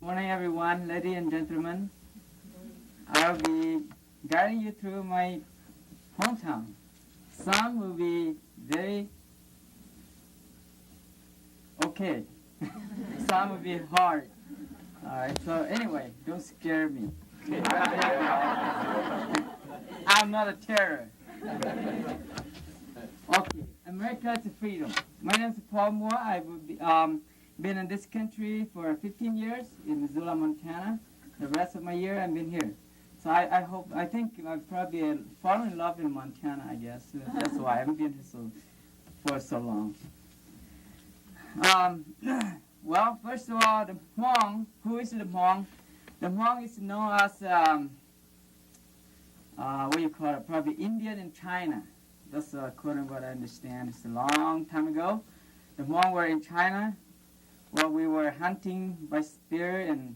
Morning, everyone, ladies and gentlemen. I'll be guiding you through my hometown. Some will be very okay. Some will be hard. All right. So anyway, don't scare me. I'm not a terror. Okay. America to freedom. My name is Paul Moore. I've been in this country for 15 years in Missoula, Montana. The rest of my year I've been here. So I think I've probably fallen in love in Montana, I guess. That's why I haven't been here for so long. Well, first of all, the Hmong. Who is the Hmong? The Hmong is known as, what do you call it, probably Indian in China. That's according to what I understand. It's a long time ago. The Hmong were in China. Well, we were hunting by spear and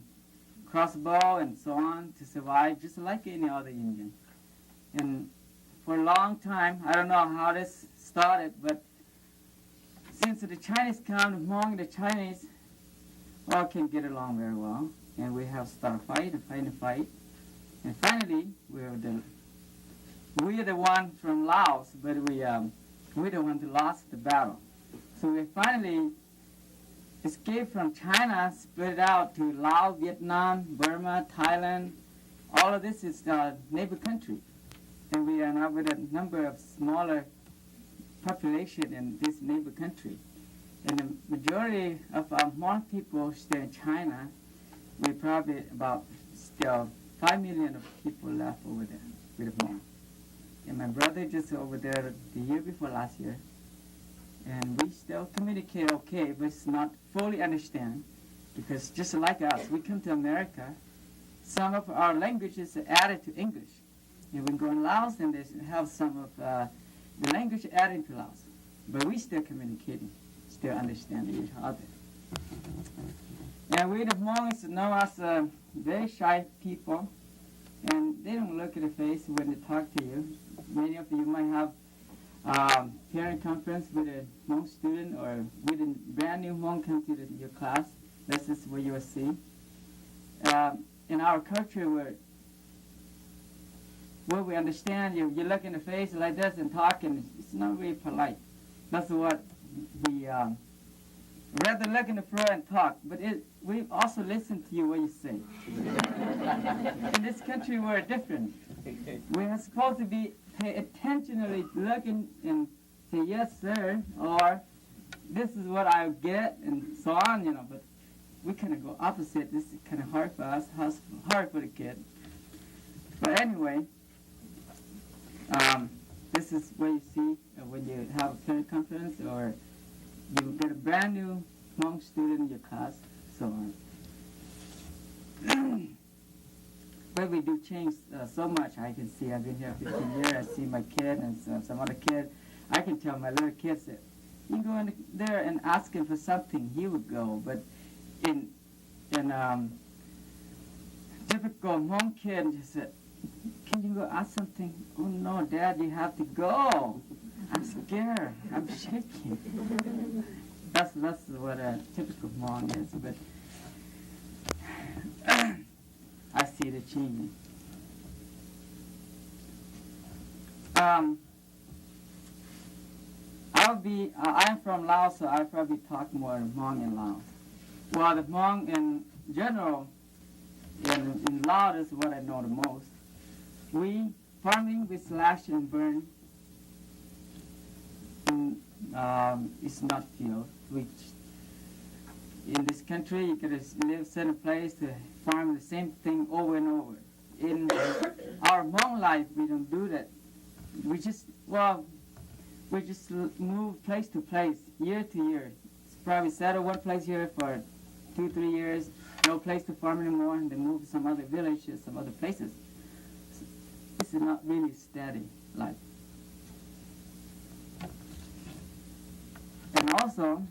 crossbow and so on to survive, just like any other Indian. And for a long time, I don't know how this started, but since the Chinese come, the Hmong and the Chinese all can get along very well. And we have started a fight. And finally, we're the one from Laos, but we're the one who lost the battle. So we finally escaped from China, spread out to Laos, Vietnam, Burma, Thailand. All of this is neighbor country. And we are now with a number of smaller population in this neighbor country. And the majority of our Hmong people stay in China. We probably about still 5 million of people left over there with Hmong. And my brother just over there the year before last year. And we still communicate okay, but it's not fully understand. Because just like us, we come to America, some of our languages are added to English. And we go in Laos and they have some of the language added to Laos. But we still communicating, still understanding each other. And we the Hmong is known as very shy people. And they don't look at the face when they talk to you. Many of you might have parent conference with a Hmong student or with a brand new Hmong come to your class. This is what you will see. In our culture, where we understand you look in the face like this and talk, and it's not very polite. That's what we rather look in the floor and talk, but we also listen to you what you say. In this country, we're different. We are supposed to be pay attentionally looking and say yes sir, or this is what I get, and so on, but we kind of go opposite. This is kind of hard for us, hard for the kid. But anyway, this is what you see when you have a parent conference or you get a brand new Hmong student in your class, so on. But we do change so much. I can see, I've been here 15 years, I see my kid and some other kid. I can tell my little kids that you go in there and ask him for something, he would go. But in typical Hmong kid, just said, can you go ask something? Oh no, Dad, you have to go. I'm scared, I'm shaking. That's what a typical Hmong is. But I see the change. I'm from Laos, so I'll probably talk more Hmong in Laos. Well, the Hmong in general, in Laos is what I know the most. Farming, we slash and burn. It's not field. In this country, you can live certain place to farm the same thing over and over. In our Hmong life, we don't do that. We just move place to place, year to year. It's probably settle one place here for 2-3 years, no place to farm anymore, and then move to some other villages, some other places. This is not really steady life. And also,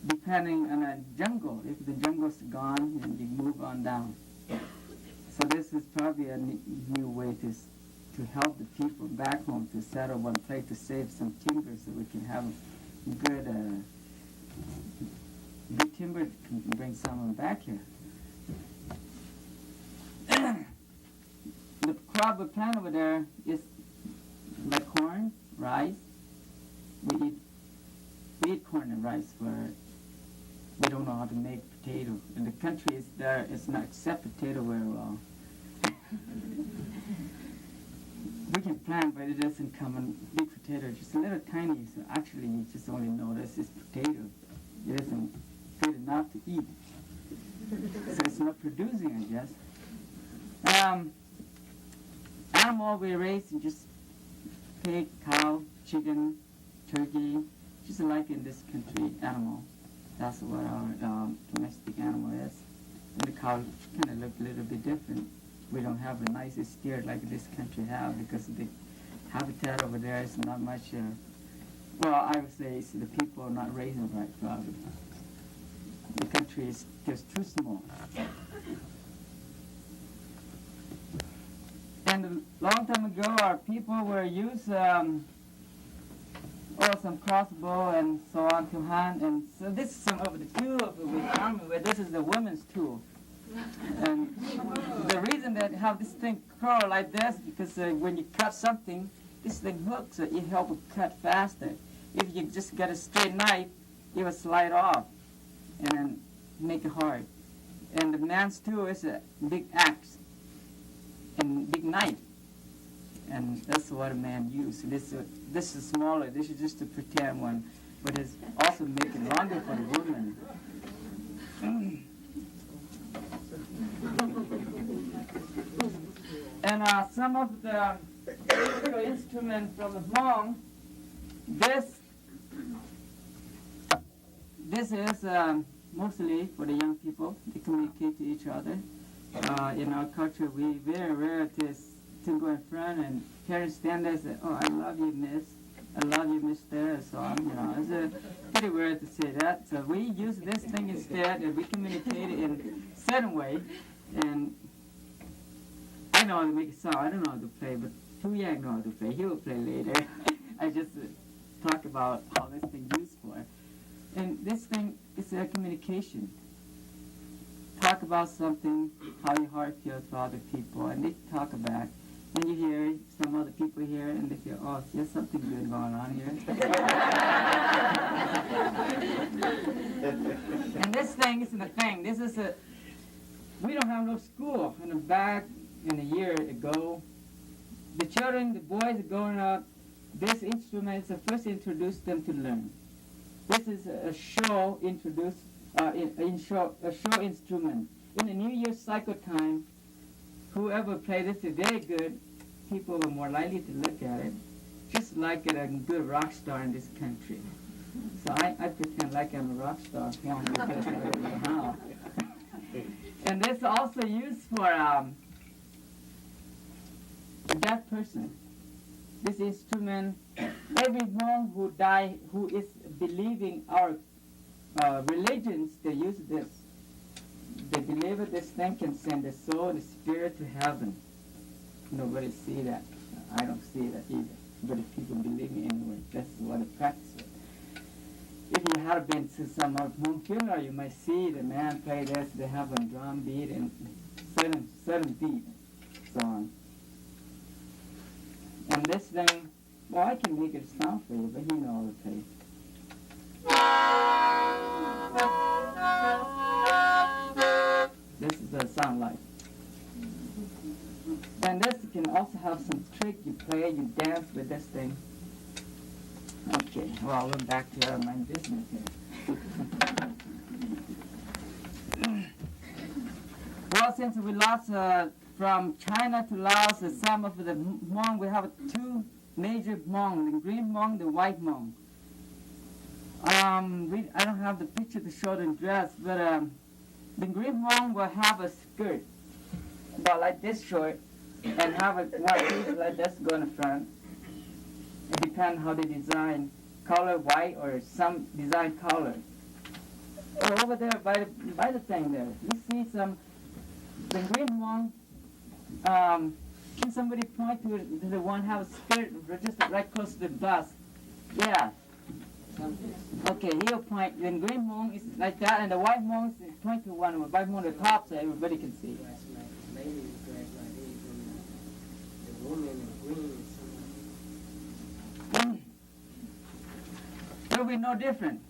depending on a jungle, if the jungle's gone, then you move on down. So this is probably a new way to help the people back home to settle one place to save some timber so we can have good timber can bring someone back here. crop we plant over there is like corn, rice. We eat corn and rice, where we don't know how to make potato. And the country is there, it's not accept potato very well. We can plant, but it doesn't come in big potato, just a little tiny, so actually you just only notice it's potato. It isn't good enough to eat. So it's not producing, I guess. Animal we raise, just pig, cow, chicken, turkey, just like in this country, animal. That's what our domestic animal is. And the cow kind of look a little bit different. We don't have a nice steer like this country have, because the habitat over there is not much, well, I would say it's the people are not raising right, probably. The country is just too small. And a long time ago, our people were used some crossbow and so on to hunt. And so this is some of the tool we found where this is the women's tool. And the reason that how this thing curl like this, because when you cut something, this thing hooks, so it helps cut faster. If you just get a straight knife, it will slide off and then make it hard. And the man's tool is a big axe and big knife. And that's what a man uses. This is smaller. This is just a pretend one, but it's also make it longer for the woman. And some of the musical instruments from the Hmong, this is mostly for the young people. They communicate to each other. In our culture, we very rare to go in front and parents stand there and say, "Oh, I love you, miss. I love you, mister." So it's pretty weird to say that. So we use this thing instead, and we communicate in a certain way. And I know how to make a song. I don't know how to play, but Tuyang know how to play. He will play later. I just talk about how this thing is used for. And this thing is a communication. Talk about something, how your heart feels for other people, and they talk back. When you hear some other people here, and they feel, "Oh, there's something good going on here." And this thing isn't a thing. This is we don't have no school. And back in a year ago, the children, the boys are growing up, this instrument is the first introduced them to learn. This is a show introduced, a show instrument. In the New Year's cycle time, whoever played this is very good, people were more likely to look at it, just like a good rock star in this country. So I pretend like I'm a rock star. Because I don't know how. And this is also used for a deaf person. This instrument, every Hmong who is believing our religions, they use this. They believe that this thing can send the soul and the spirit to heaven. Nobody see that. I don't see that either. But if people believe me anyway, that's what I practice with. If you have been to some of Hmong funeral, you might see the man play this. They have a drum beat and certain beat, so on. And this thing, well, I can make it sound for you, but he knows how to play. This is the sound like. And this can also have some trick. You play, you dance with this thing. Okay, well, we're back to my business here. Well, since we lost from China to Laos, some of the Hmong, we have two major Hmong, the green Hmong, the white Hmong. I don't have the picture to show the dress, but the green Hmong will have a skirt about like this short and have a white piece like this go in the front. It depends how they design, color white or some design color. Oh, over there by the thing there, you see some, the green Hmong, can somebody point to the one have a skirt just right close to the bust? Yeah. Okay, he'll point. The green Hmong is like that, and the white Hmong is point to one. The white Hmong on the top so everybody can see. women and green. It will be no different.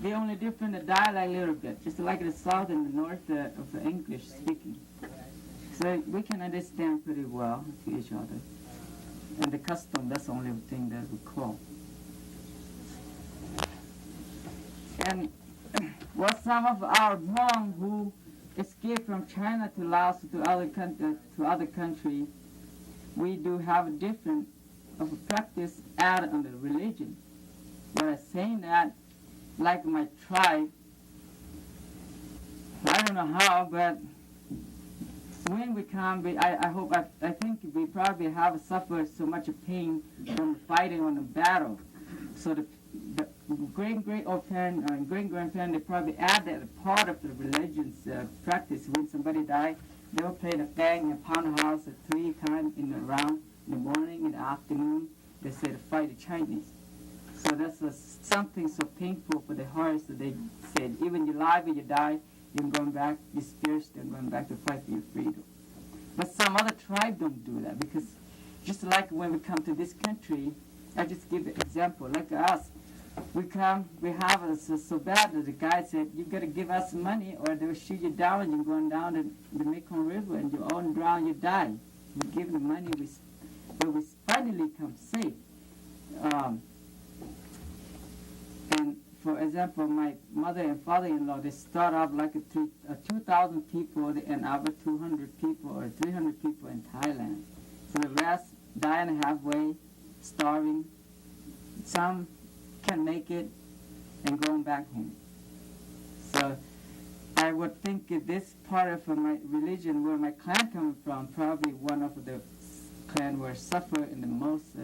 They only different the dialect a little bit, just like the south and the north of the English speaking. So we can understand pretty well to each other. And the custom, that's the only thing that we call. And what some of our Hmong who escaped from China to Laos to other country, we do have a different of a practice added on the religion. But I'm saying that, like my tribe, I don't know how, but when we come, I think we probably have suffered so much pain from fighting on the battle. So the great-great-grandparent and great-grandparent, they probably add that part of the religion's practice. When somebody died, they will play the bang and pound the house at 3 times in the round, in the morning, in the afternoon. They say to fight the Chinese. So that's something so painful for the hearts that they said, even you live or you die, you're going back, your spirit's still going back to fight for your freedom. But some other tribe don't do that, because just like when we come to this country, I just give an example, like us, we come, we have it so bad that the guy said, you got to give us money or they will shoot you down and you're going down the Mekong River and you all drown, you die. We give the money, but we finally come safe. And for example, my mother and father-in-law, they start off like 2,000 people and over 200 people or 300 people in Thailand. So the rest dying halfway, starving. Some can make it and going back home. So I would think that this part of my religion, where my clan coming from, probably one of the clan where suffer in the most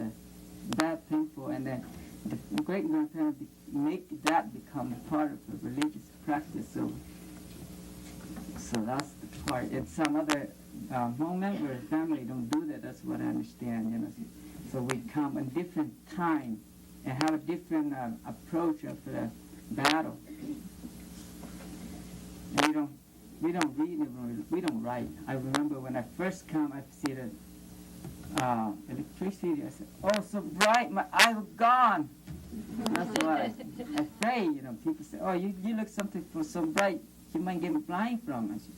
bad painful, and then the great-grandparents make that become part of the religious practice. So that's the part. And some other Hmong member family don't do that. That's what I understand. You know. So we come in different time and have a different approach of the battle. And we don't read, we don't write. I remember when I first come, I see the electricity. I said, "Oh, so bright, my eyes were gone." That's why I pray. You know, people say, "Oh, you look something for so bright, you might get blind from." I said,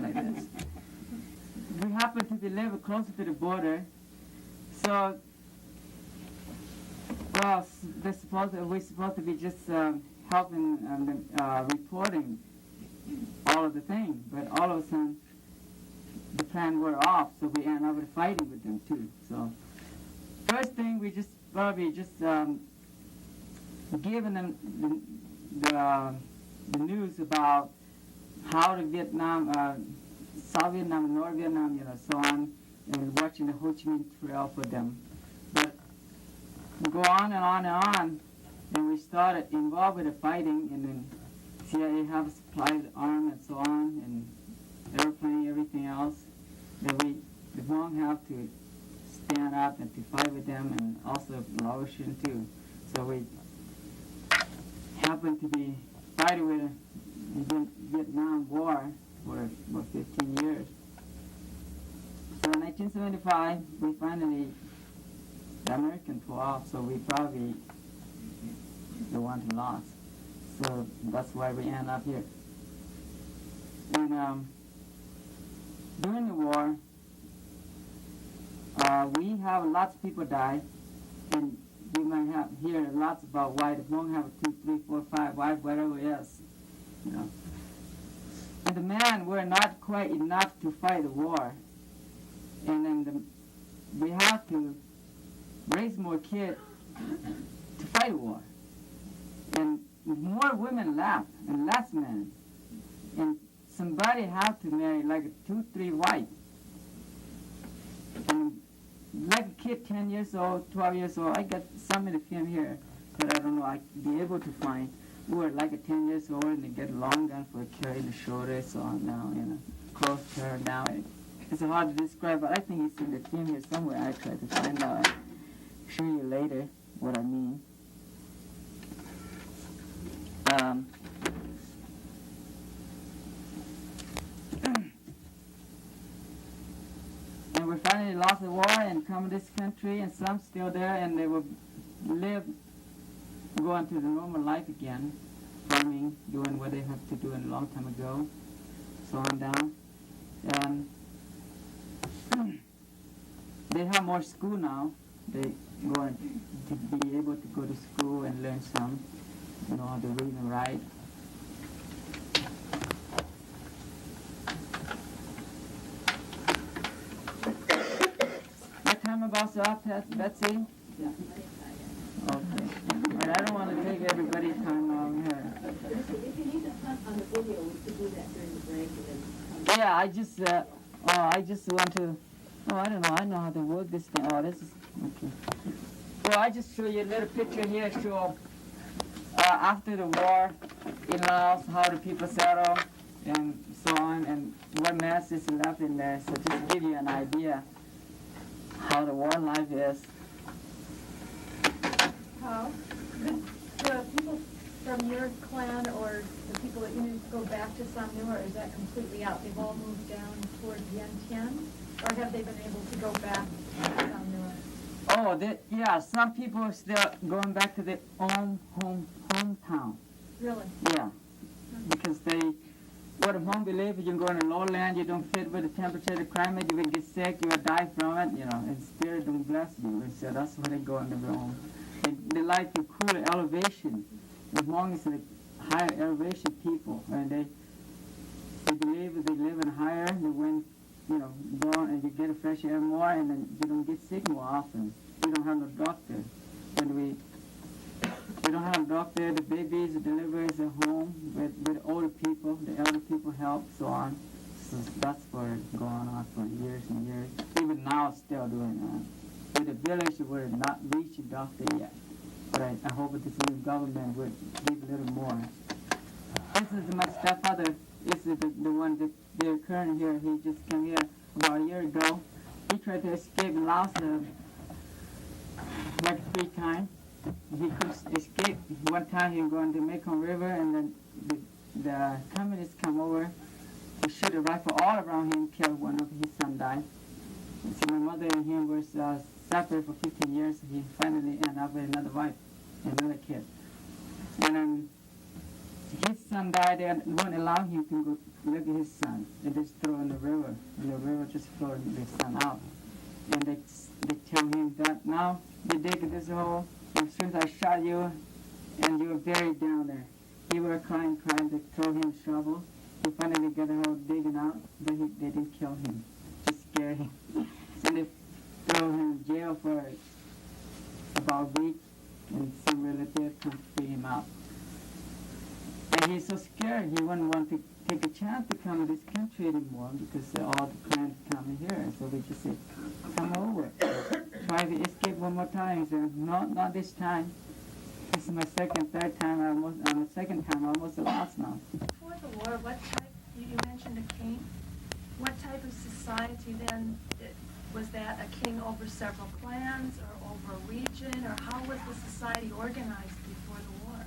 like this. We happen to be living closer to the border, so. Well, we're supposed to be just helping reporting all of the things, but all of a sudden the plan were off, so we ended up fighting with them too. So first thing, we just probably just giving them the news about how the Vietnam, South Vietnam, North Vietnam, you know, so on, and watching the Ho Chi Minh Trail for them. But go on and on and on, and we started involved with the fighting, and then CIA have supplied arms and so on, and airplane, everything else. Then the Hmong have to stand up and to fight with them, and also Laotian too. So we happened to be fighting with the Vietnam War for 15 years. So in 1975, we finally, the American pulled off, so we probably the one who lost. So that's why we end up here. And during the war, we have lots of people die, and you might have hear lots about why the Hmong have 2, 3, 4, 5 wives, whatever it is, you know. And the men were not quite enough to fight the war, and then we have to raise more kids to fight the war, and more women left and less men, and somebody have to marry like 2, 3 wives. And like a kid, 10 years old, 12 years old, I got some in the film here that I don't know, I'd be able to find, who were like a 10 years old and they get long gun for carrying the shoulder, so on now, you know, close to her now. It's hard to describe, but I think it's in the film here somewhere. I try to find out. I'll show you later what I mean. And we finally finally lost the war and come to this country, and some still there, and they will go into the normal life again, farming, doing what they have to do a long time ago, so on down. And they have more school now. They going to be able to go to school and learn some, the read and write. Your time about up, Betsy? Yeah. Okay. But I don't want to take everybody's time on here. If you need to hunt on the video, we could do that during the break. Yeah, I just want to, I don't know, I know how to work this thing. Oh, this is, okay. Well, I just show you a little picture here, show after the war in Laos, how the people settle and so on, and what mess is left in there. So just give you an idea how the war life is. How? The people from your clan or the people that you go back to Samnu, or is that completely out? They've all moved down towards Vientiane? Or have they been able to go back to Samnu? Oh, yeah, some people are still going back to their own hometown. Really? Yeah, because what Hmong believe, if you go in the lowland, you don't fit with the temperature, the climate, you will get sick, you will die from it, and spirit don't bless you. And so that's why they go on their own. They like the cooler elevation. The Hmong is the higher elevation people, and they believe if they live in higher, the wind, born, and you get a fresh air more, and then you don't get sick more often. We don't have no doctor. When we don't have a doctor, the babies, the deliveries at home with older people, the elder people help, so on. So that's for going on for years and years. Even now, still doing that. With the village, we're not reached a doctor yet. But I hope that this new government would give a little more. This is my stepfather. This is the one that they're current here. He just came here about a year ago. He tried to escape Laos like 3 times. He couldn't escape. One time he was going to Mekong River, and then the communists come over to shoot a rifle all around him, killed one of his son died. So my mother and him were separated for 15 years. He finally ended up with another wife, another kid. And then his son died, and won't allow him to go look at his son. They just throw in the river, and the river just flowed the son out. And they tell him that now they dig this hole. As soon as I shot you, and you were buried down there. He was crying, they throw him shovel. He finally got the hole digging out, but they didn't kill him, just scare him. So they throw him in jail for about a week, and some relative come free him out. And he's so scared, he wouldn't want to take a chance to come to this country anymore because all the clans coming here. So we just said, come over. Try to escape one more time. He said, no, not this time. This is my third time. On the second time, I almost lost now. Before the war, what type, you mentioned a king. What type of society then, was that a king over several clans or over a region, or how was the society organized before the war?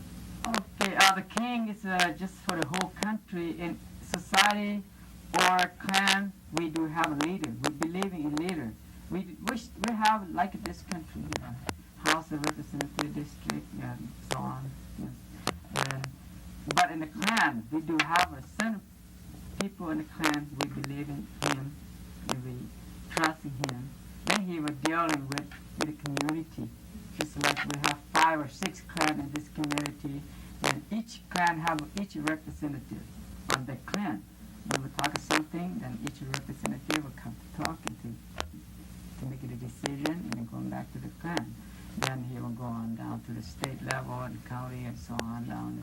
Okay, the king is just for the whole country. In society or clan, we do have a leader. We believe in leader. We have like this country, House of Representative District, and so on. Yes. But in the clan, we do have a certain people in the clan. We believe in him, and we trust in him. Then he was dealing with the community, just like we have 5 or 6 clans in this community, and each clan have each representative on the clan. When we talk something, then each representative will come to talk and to make a decision, and then going back to the clan. Then he will go on down to the state level and county and so on down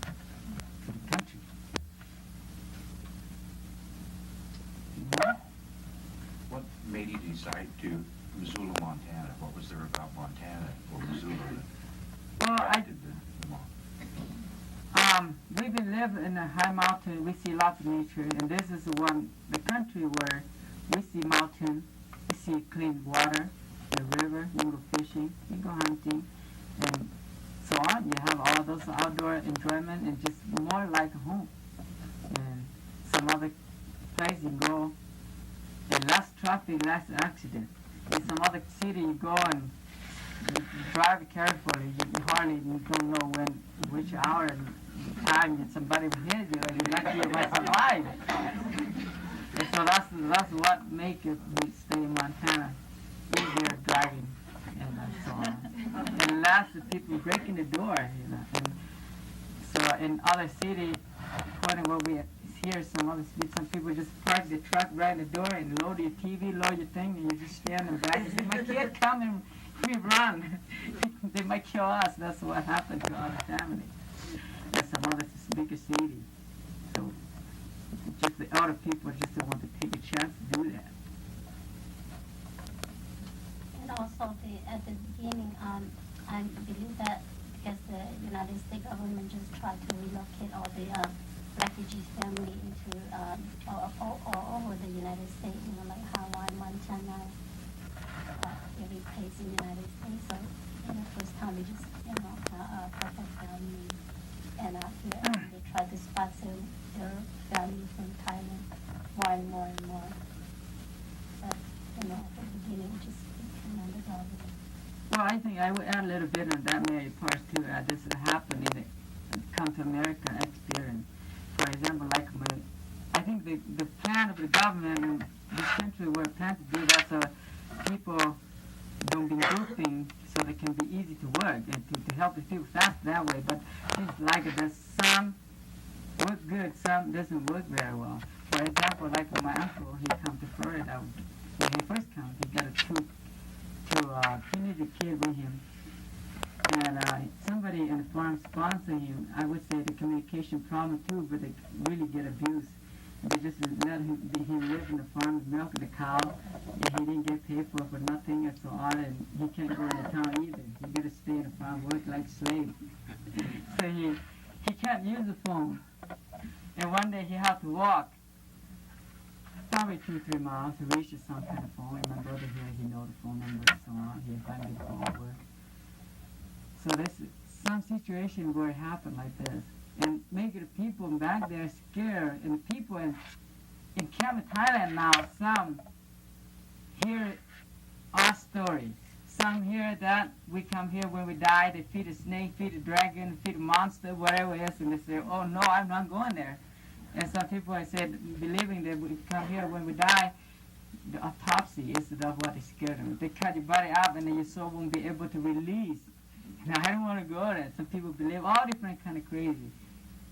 to the country. What made you decide to Missoula, Montana? What was there about Montana or Missoula that attracted the Hmong? We've been living in a high mountain. We see lots of nature, and this is the country where we see mountain, we see clean water, the river, you go fishing, you go hunting, and so on. You have all those outdoor enjoyment and just more like home. And some other place you go, and less traffic, less accident. In some other city, you go and you drive carefully. You hardly don't know which hour and time that somebody will hit you, and you're lucky you might survive. And so that's what makes it stay in Montana, easier driving and so on. And last, the people breaking the door, And so in other cities, according to what we hear, some people just park the truck right in the door and load your TV, load your thing, and you just stand in the back and say, "My kid, come and we run." They might kill us. That's what happened to our family. And some other bigger cities. So just the older people just don't want to take a chance to do that. And also, at the beginning, I believe that because the United States government just tried to relocate all the refugees family into all over the United States, like Hawaii, Montana, every place in the United States. So, first time we just, put their family, and here they try to sponsor their family from Thailand more and more and more. But, at the beginning, just depend on the government. Well, I think I would add a little bit on that Mary part too. This happened in the come to America experience. For example, I think the plan of the government in this country were planned to do that so people don't be grouping so they can be easy to work and to help the people fast that way. But things like there's some work good, some doesn't work very well. For example, like my uncle, he come to Florida. When he first came, he got two teenager kids with him. And somebody in the farm sponsored him. I would say the communication problem too, but they really get abused. They just let him live in the farm, milk the cow, and he didn't get paid for nothing and so on, and he can't go into town either. He got to stay in the farm, work like a slave. So he can't use the phone. And one day he had to walk probably 2-3 miles to reach some kind of phone. And my brother here, he knows the phone number and so on. He finally the phone work. So there's some situation where it happened like this. And maybe the people back there scared, and the people in Camp Thailand now, some hear our story. Some hear that we come here when we die, they feed a snake, feed a dragon, feed a monster, whatever it is, and they say, "Oh no, I'm not going there." And some people I said, believing that we come here when we die, the autopsy is what is scared them. They cut your body up and then your soul won't be able to release. Now, I don't want to go there. Some people believe all different kind of crazy,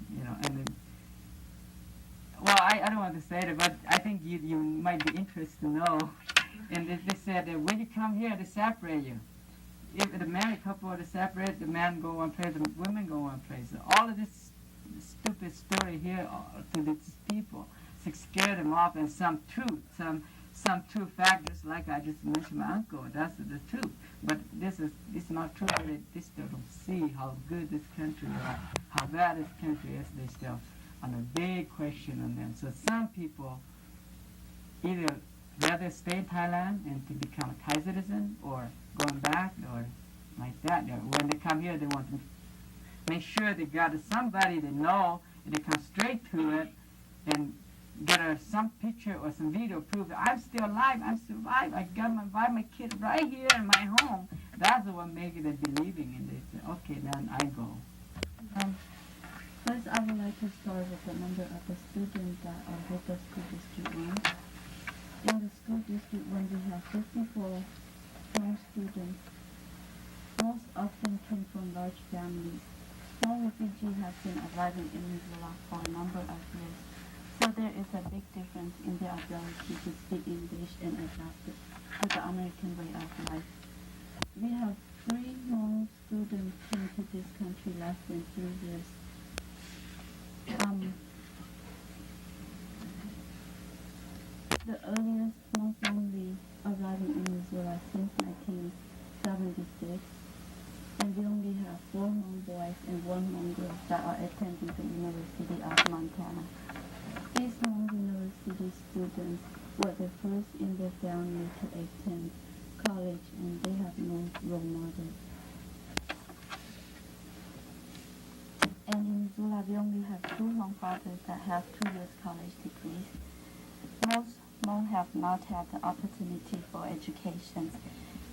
and then, well, I don't want to say that, but I think you might be interested to know. And they said that when you come here, they separate you. If the married couple are separate, the man go one place, the women go one place. All of this stupid story here to these people to scare them off, and some truth, some true factors, like I just mentioned my uncle. That's the truth. But this is not true. They still don't see how good this country is, how bad this country is. They still on a big question on them. So some people either rather stay in Thailand and to become a Thai citizen, or going back, or like that. When they come here, they want to make sure they got somebody they know, and they come straight to it and get some picture or some video proof that I'm still alive, I'm survived, I got my kid right here in my home. That's what makes them believing, and they say, okay, then I go. First, I would like to start with the number of the students that are with the school district 1. In the school district 1, we have 54 Hmong students. Most often came from large families. Hmong refugees have been arriving in Missoula for a number of years. So there is a big difference in their ability to speak English and adapt to the American way of life. We have 3 Hmong students came to this country less than 3 years. The earliest Hmong family arriving in Missoula since 1976, and we only have 4 Hmong boys and 1 Hmong girl that are attending the University of Montana. These Hmong University students were the first in their family to attend college, and they have no role models. And in Missoula, we only have 2 Hmong fathers that have 2 years college degrees. Most Hmong have not had the opportunity for education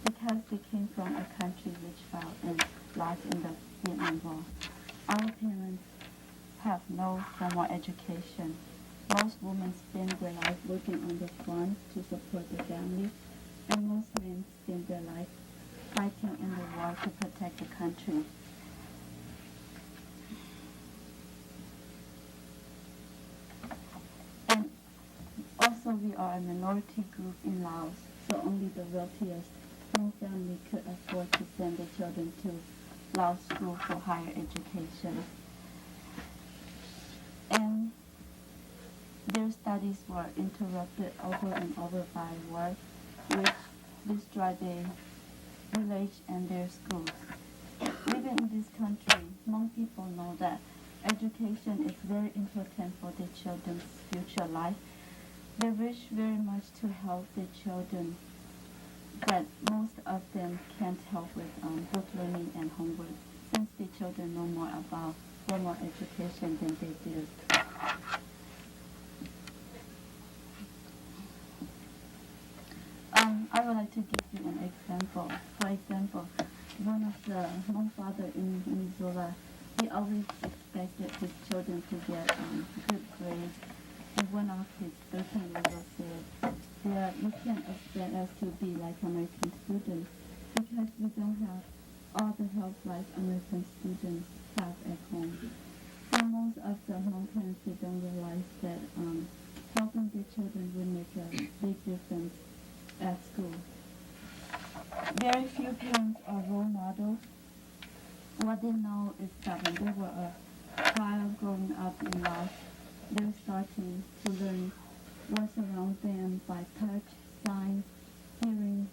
because they came from a country which fell and lost in the Vietnam War. Our parents have no formal education. Most women spend their life working on the farm to support the family, and most men spend their life fighting in the war to protect the country. And also we are a minority group in Laos, so only the wealthiest Hmong family could afford to send their children to Laos school for higher education. And their studies were interrupted over and over by war, which destroyed their village and their schools. Living in this country, Hmong people know that education is very important for their children's future life. They wish very much to help their children, but most of them can't help with book learning and homework, since their children know more about formal education than they do. I would like to give you an example. For example, one of the Hmong father in Missoula, he always expected his children to get good grades. And one of his 13-year-olds said, "Yeah, you can't expect us to be like American students because we don't have all the help like American students have at home." So most of the Hmong parents, they don't realize that helping their children will make a big difference at school. Very few parents are role models. What they know is that when they were a child growing up in Laos, they're starting to learn what's around them by touch, signs, hearing,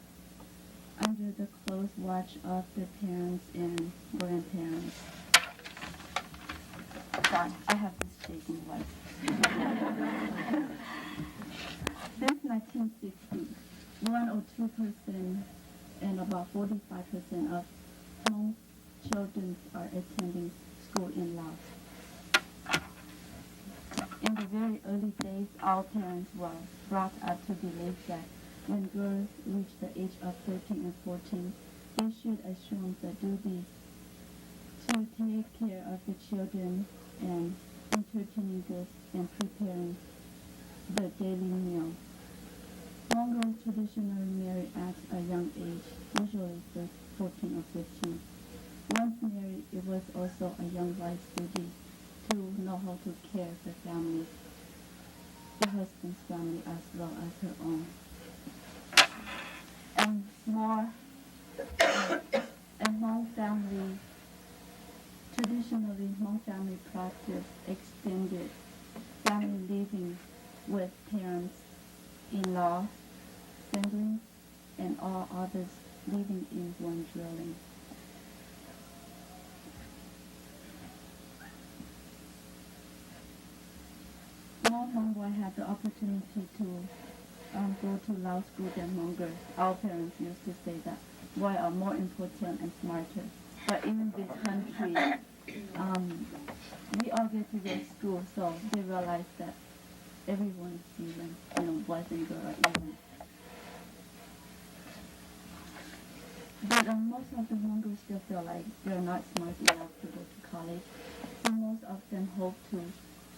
under the close watch of their parents and grandparents. Sorry, I have this shaking voice. Since 1960, 1 or 2% and about 45% of Hmong children are attending school in Laos. In the very early days, our parents were brought up to believe that when girls reach the age of 13 and 14, they should assume the duty to take care of the children and entertaining them and preparing the daily meal. Hmong girls traditionally marry at a young age, usually 14 or 15. Once married, it was also a young wife's duty to know how to care for the family, the husband's family as well as her own. And Hmong family, traditionally Hmong family practice extended family living with parents, in-laws, siblings, and all others living in one dwelling. More Hmong boys had the opportunity to go to Lao school than Hmong girls. Our parents used to say that boys are more important and smarter. But in this country, we all get to go to school, so they realize that everyone is even, boys and girls are even. But most of the Hmong girls still feel like they're not smart enough to go to college, so most of them hope to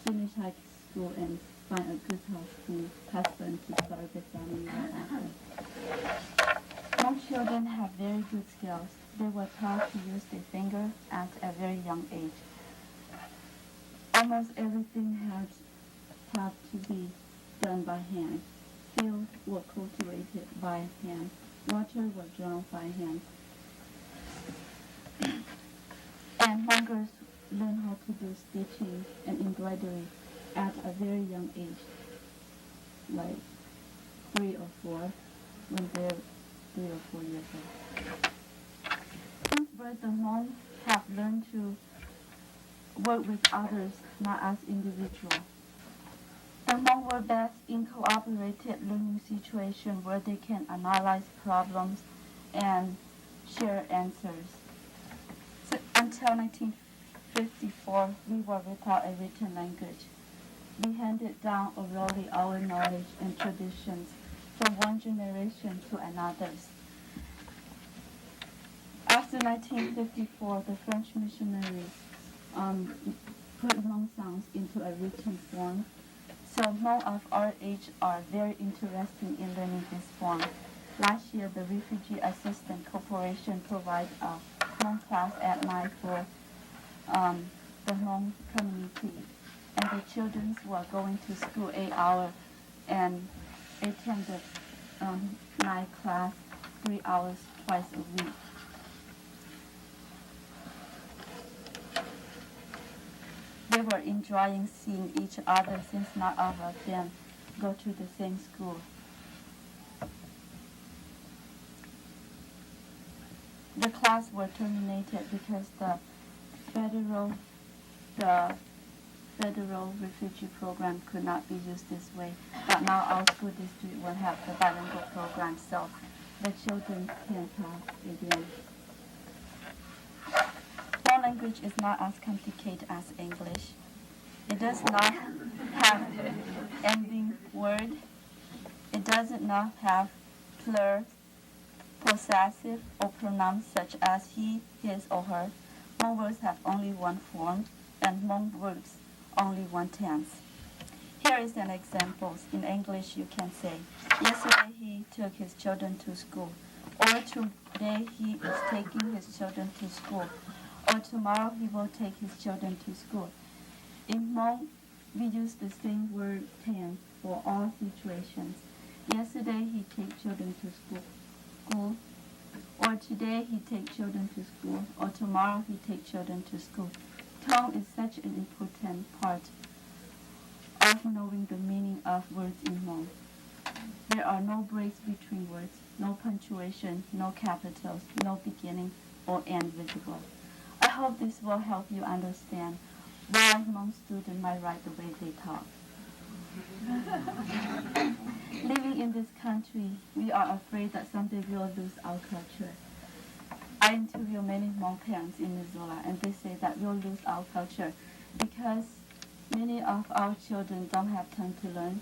finish high school and find a good husband to start the family right after. Hmong children have very good skills. They were taught to use their finger at a very young age. Almost everything had taught to be done by hand. Fields were cultivated by hand. Water was drawn by hand. And Hmong girls learn how to do stitching and embroidery at a very young age, like 3 or 4, when they're 3 or 4 years old. Since birth, the Hmong have learned to work with others, not as individuals. The Hmong were best in cooperative learning situations where they can analyze problems and share answers. So, until 1954, we were without a written language. We handed down orally our knowledge and traditions from one generation to another. After 1954, the French missionaries put Hmong songs into a written form. So Hmong of our age are very interested in learning this form. Last year, the Refugee Assistance Corporation provided a Hmong class at night for the Hmong community. And the children were going to school 8 hours and attended night class 3 hours twice a week. They were enjoying seeing each other since not all of them go to the same school. The class were terminated because the federal refugee program could not be used this way. But now our school district will have the bilingual program, so the children can talk again. Hmong language is not as complicated as English. It does not have ending word. It does not have plural, possessive, or pronouns such as he, his, or her. Hmong words have only one form, and Hmong words only one tense. Here is an example. In English, you can say, yesterday he took his children to school, or today he is taking his children to school, or tomorrow he will take his children to school. In Hmong, we use the same word tense for all situations. Yesterday he take children to school, or today he take children to school, or tomorrow he take children to school. Tone is such an important part of knowing the meaning of words in Hmong. There are no breaks between words, no punctuation, no capitals, no beginning or end visible. I hope this will help you understand why Hmong students might write the way they talk. Living in this country, we are afraid that someday we will lose our culture. I interview many Hmong parents in Missoula, and they say that we'll lose our culture because many of our children don't have time to learn,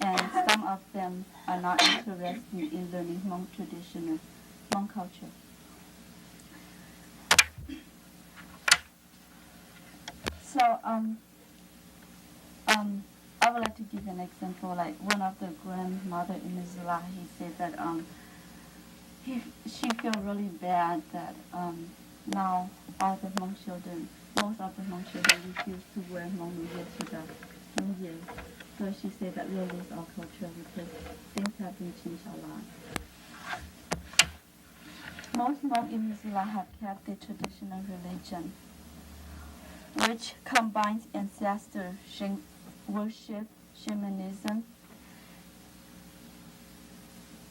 and some of them are not interested in learning Hmong traditional Hmong culture. So I would like to give an example. Like one of the grandmother in Missoula, he said that she feel really bad that now all the Hmong children, most of the Hmong children refuse to wear Hmong New Year to the New Year. So she said that we'll lose our culture because things have been changed a lot. Most Hmong in Missoula have kept their traditional religion, which combines ancestor worship, shamanism,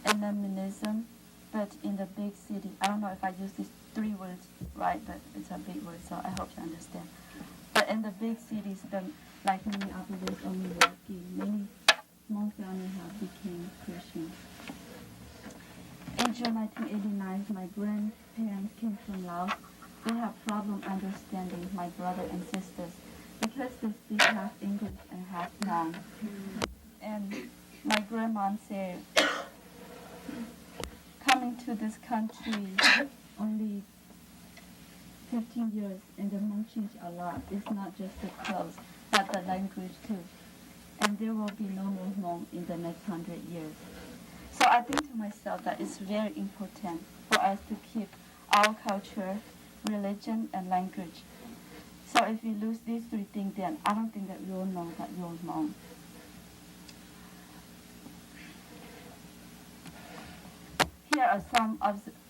animism, but in the big city, I don't know if I use these 3 words right, but it's a big word, so I hope you understand. But in the big cities, like Minneapolis or Milwaukee, many Hmong families have become Christian. In June 1989, my grandparents came from Laos. They have problem understanding my brother and sisters because they speak half English and half Hmong. And my grandma said, coming to this country only 15 years and the Hmong changed a lot. It's not just the clothes, but the language too. And there will be no more Hmong in the next 100 years. So I think to myself that it's very important for us to keep our culture, religion, and language. So if we lose these 3 things, then I don't think that we will know that we are Hmong. Here are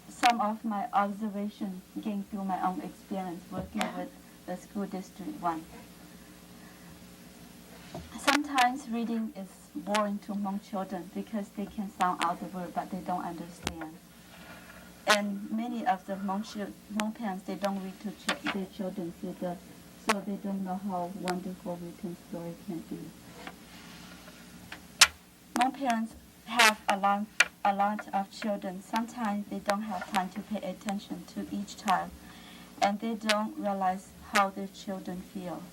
some of my observations gained through my own experience working with the school district 1. Sometimes reading is boring to Hmong children because they can sound out the word but they don't understand. And many of the Hmong parents, they don't read to their children either, so they don't know how wonderful written story can be. Hmong parents have a lot of children. Sometimes they don't have time to pay attention to each child, and they don't realize how their children feel.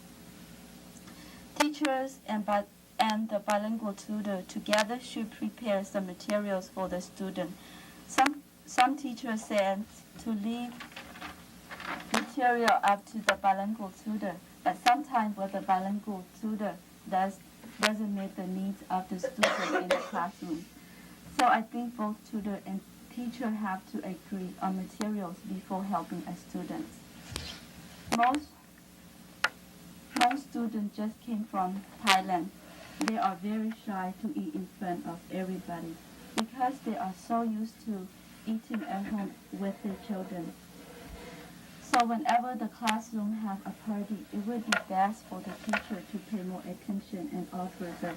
Teachers and the bilingual tutor together should prepare some materials for the student. Some teachers said to leave material up to the bilingual tutor, but sometimes what the bilingual tutor doesn't meet the needs of the student in the classroom. So I think both tutor and teacher have to agree on materials before helping a student. Most students just came from Thailand. They are very shy to eat in front of everybody because they are so used to eating at home with their children. So whenever the classroom have a party, it would be best for the teacher to pay more attention and offer the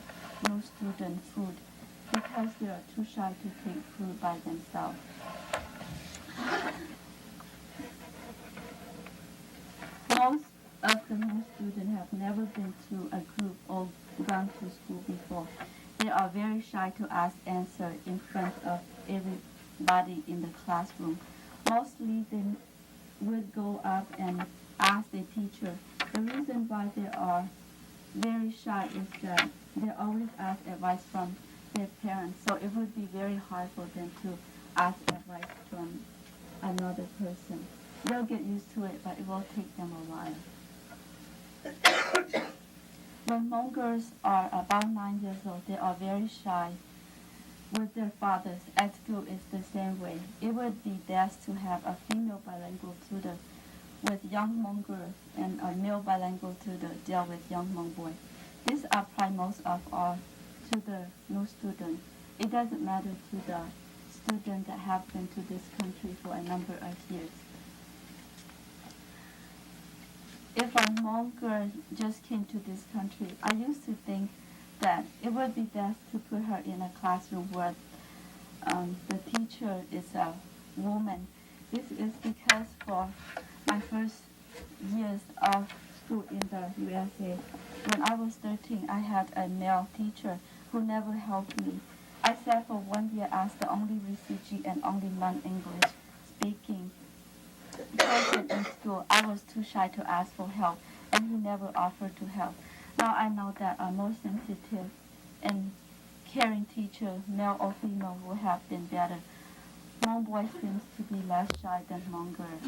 new student food because they are too shy to take food by themselves. Most of the Hmong students have never been to a group or gone to school before. They are very shy to ask answer in front of everybody in the classroom. Mostly they would go up and ask the teacher. The reason why they are very shy is that they always ask advice from their parents, so it would be very hard for them to ask advice from another person. They'll get used to it, but it will take them a while. When Hmong girls are about 9 years old, they are very shy with their fathers. At school, it's the same way. It would be best to have a female bilingual tutor with young Hmong girls and a male bilingual tutor deal with young Hmong boys. This applies most of all to the new student. It doesn't matter to the student that have been to this country for a number of years. If a Hmong girl just came to this country, I used to think that it would be best to put her in a classroom where the teacher is a woman. This is because for my first years of school in the USA, when I was 13, I had a male teacher who never helped me. I sat for 1 year as the only refugee and only non-English speaking person in school. I was too shy to ask for help, and he never offered to help. Now I know that a more sensitive and caring teacher, male or female, would have been better. Hmong boys seems to be less shy than Hmong girls.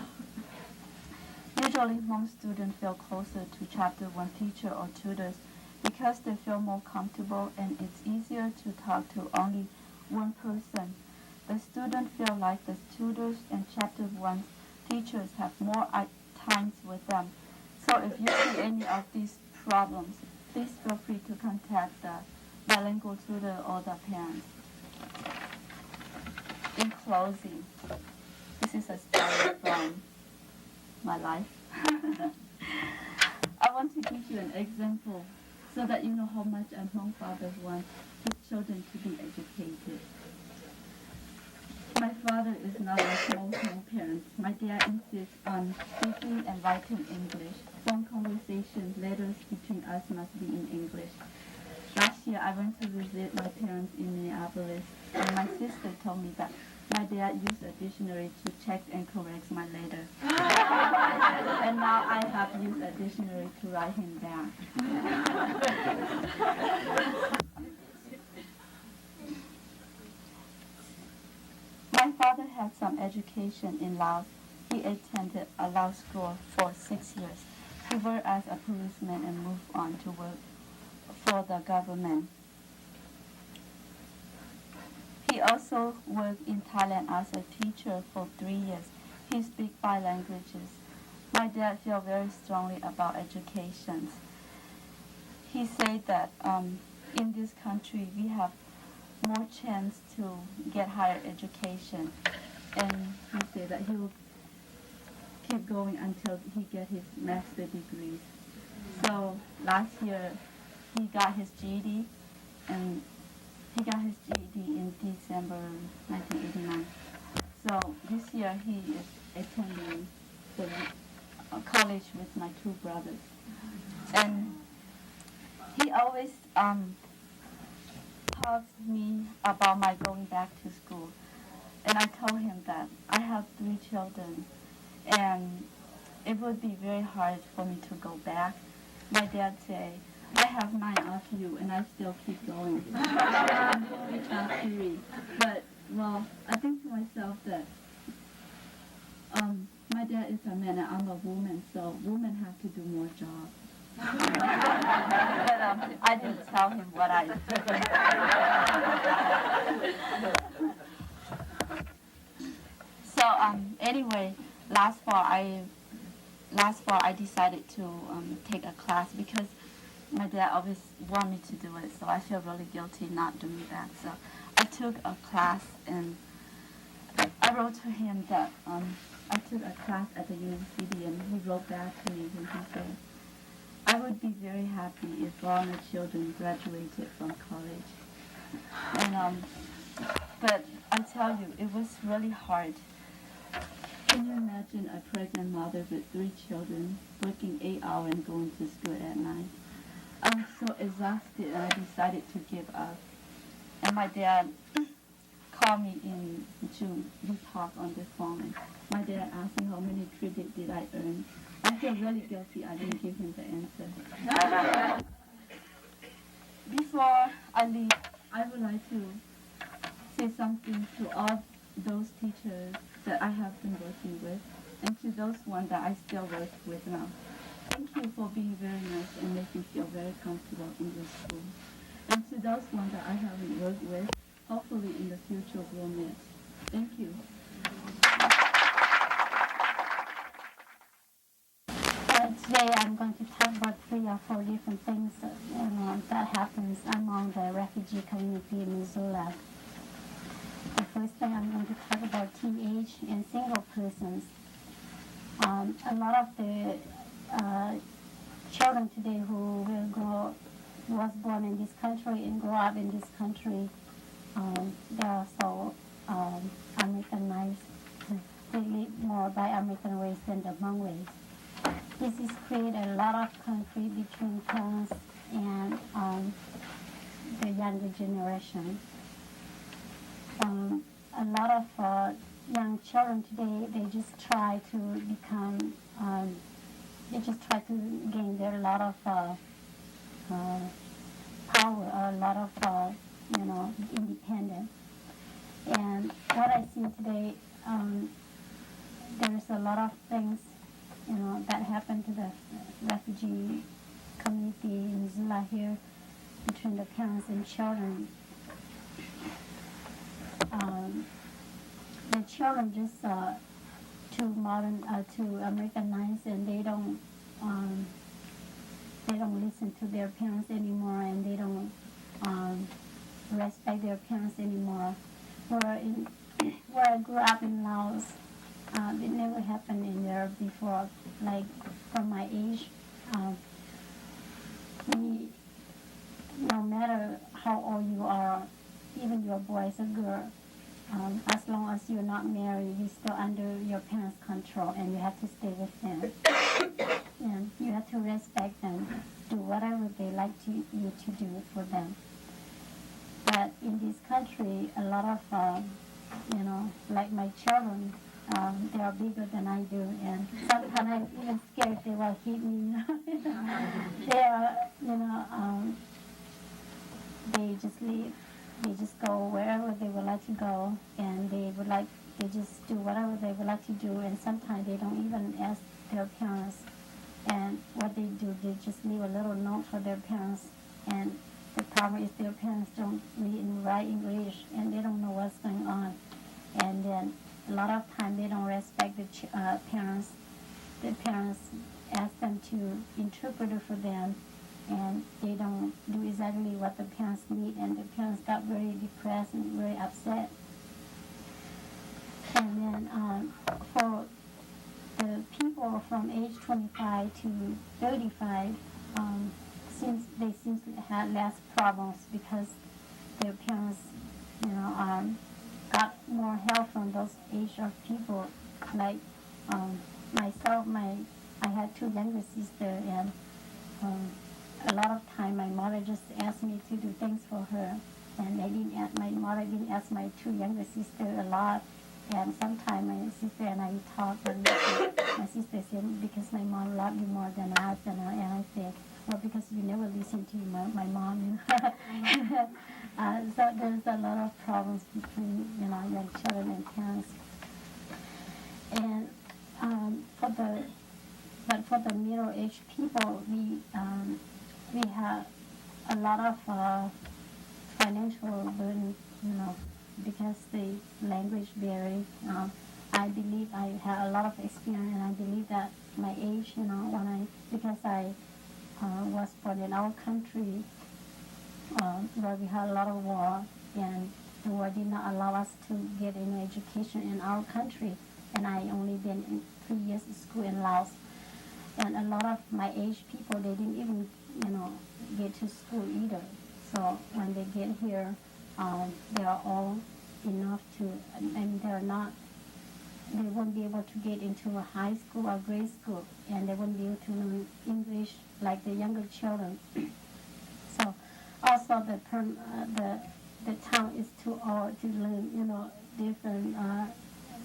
Usually Hmong students feel closer to Chapter 1 teacher or tutors because they feel more comfortable and it's easier to talk to only one person. The students feel like the tutors and Chapter 1 teachers have more times with them. So if you see any of these problems, please feel free to contact the bilingual tutor or the parents. In closing, this is a story from my life. I want to give you an example so that you know how much a Hmong father wants his children to be educated. My father is not like most Hmong parents. My dad insists on speaking and writing English. Phone conversations, letters between us must be in English. Last year, I went to visit my parents in Minneapolis, and my sister told me that my dad used a dictionary to check and correct my letter. And now I have used a dictionary to write him down. My father had some education in Laos. He attended a Laos school for 6 years. He worked as a policeman and moved on to work for the government. He also worked in Thailand as a teacher for 3 years. He speaks 5 languages. My dad feels very strongly about education. He said that in this country we have more chance to get higher education, and he said that he will keep going until he gets his master's degree. So last year he got his GED, and he got his GED in December 1989. So this year he is attending the college with my 2 brothers, and he always talks to me about my going back to school. And I told him that I have 3 children and it would be very hard for me to go back. My dad said, I have 9 after you, and I still keep going. I'm only child 3. But, well, I think to myself that my dad is a man and I'm a woman, so women have to do more jobs. But I didn't tell him what I So anyway, last fall I decided to take a class because my dad always wanted me to do it, so I feel really guilty not doing that. So I took a class, and I wrote to him that I took a class at the university, and he wrote back to me and he said, I would be very happy if all my children graduated from college. And but I tell you, it was really hard. Can you imagine a pregnant mother with 3 children working 8 hours and going to school at night? I was so exhausted and I decided to give up. And my dad called me in June. We talked on the phone. And my dad asked me how many credits did I earn. I feel really guilty I didn't give him the answer. Before I leave, I would like to say something to all those teachers that I have been working with and to those ones that I still work with now. Thank you for being very nice and making me feel very comfortable in your school. And to those ones that I haven't worked with, hopefully in the future we'll meet. Thank you. Today I'm going to talk about 3 or 4 different things that happens among the refugee community in Missoula. The first thing I'm going to talk about teenage and single persons. A lot of the children today who was born in this country and grew up in this country, they are so Americanized. They live more by American ways than the Hmong ways. This has created a lot of conflict between parents and the younger generation. A lot of young children today, they just try to become, they just try to gain their lot of power, a lot of, independence. And what I see today, there's a lot of things, that happen to the refugee community in Missoula here between the parents and children. The children just too modern, too Americanized, and they don't listen to their parents anymore, and they don't respect their parents anymore. Where I grew up in Laos, it never happened in there before. Like from my age, no matter how old you are, even your boy is a girl, as long as you're not married, you're still under your parents' control, and you have to stay with them. And you have to respect them, do whatever they like you to do for them. But in this country, a lot of, like my children, they are bigger than I do, and sometimes I'm even scared they will hit me. They are, they just leave. They just go wherever they would like to go, and they just do whatever they would like to do, and sometimes they don't even ask their parents. And what they do, they just leave a little note for their parents, and the problem is their parents don't read and write English, and they don't know what's going on. And then a lot of time they don't respect the parents. The parents ask them to interpret it for them, and they don't do exactly what the parents need, and the parents got very depressed and very upset. And then for the people from age 25 to 35, they seem to have less problems because their parents, got more help from those age of people. Like myself, I had 2 younger sisters, and a lot of time my mother just asked me to do things for her, and my mother didn't ask my 2 younger sisters a lot. And sometimes my sister and I talk, and my sister said, because my mom loved you more than us, and I said, well, because you never listen to my mom, so there's a lot of problems between, young children and parents. And for the middle-aged people, we have a lot of financial burden, because the language barrier. I believe I have a lot of experience, and I believe that my age, because I was born in our country where we had a lot of war, and the war did not allow us to get any education in our country, and I only been in 3 years of school in Laos, and a lot of my age people, they didn't even, get to school either. So when they get here, they are all enough to, and they won't be able to get into a high school or grade school, and they won't be able to learn English like the younger children. So also the town is too old to learn, different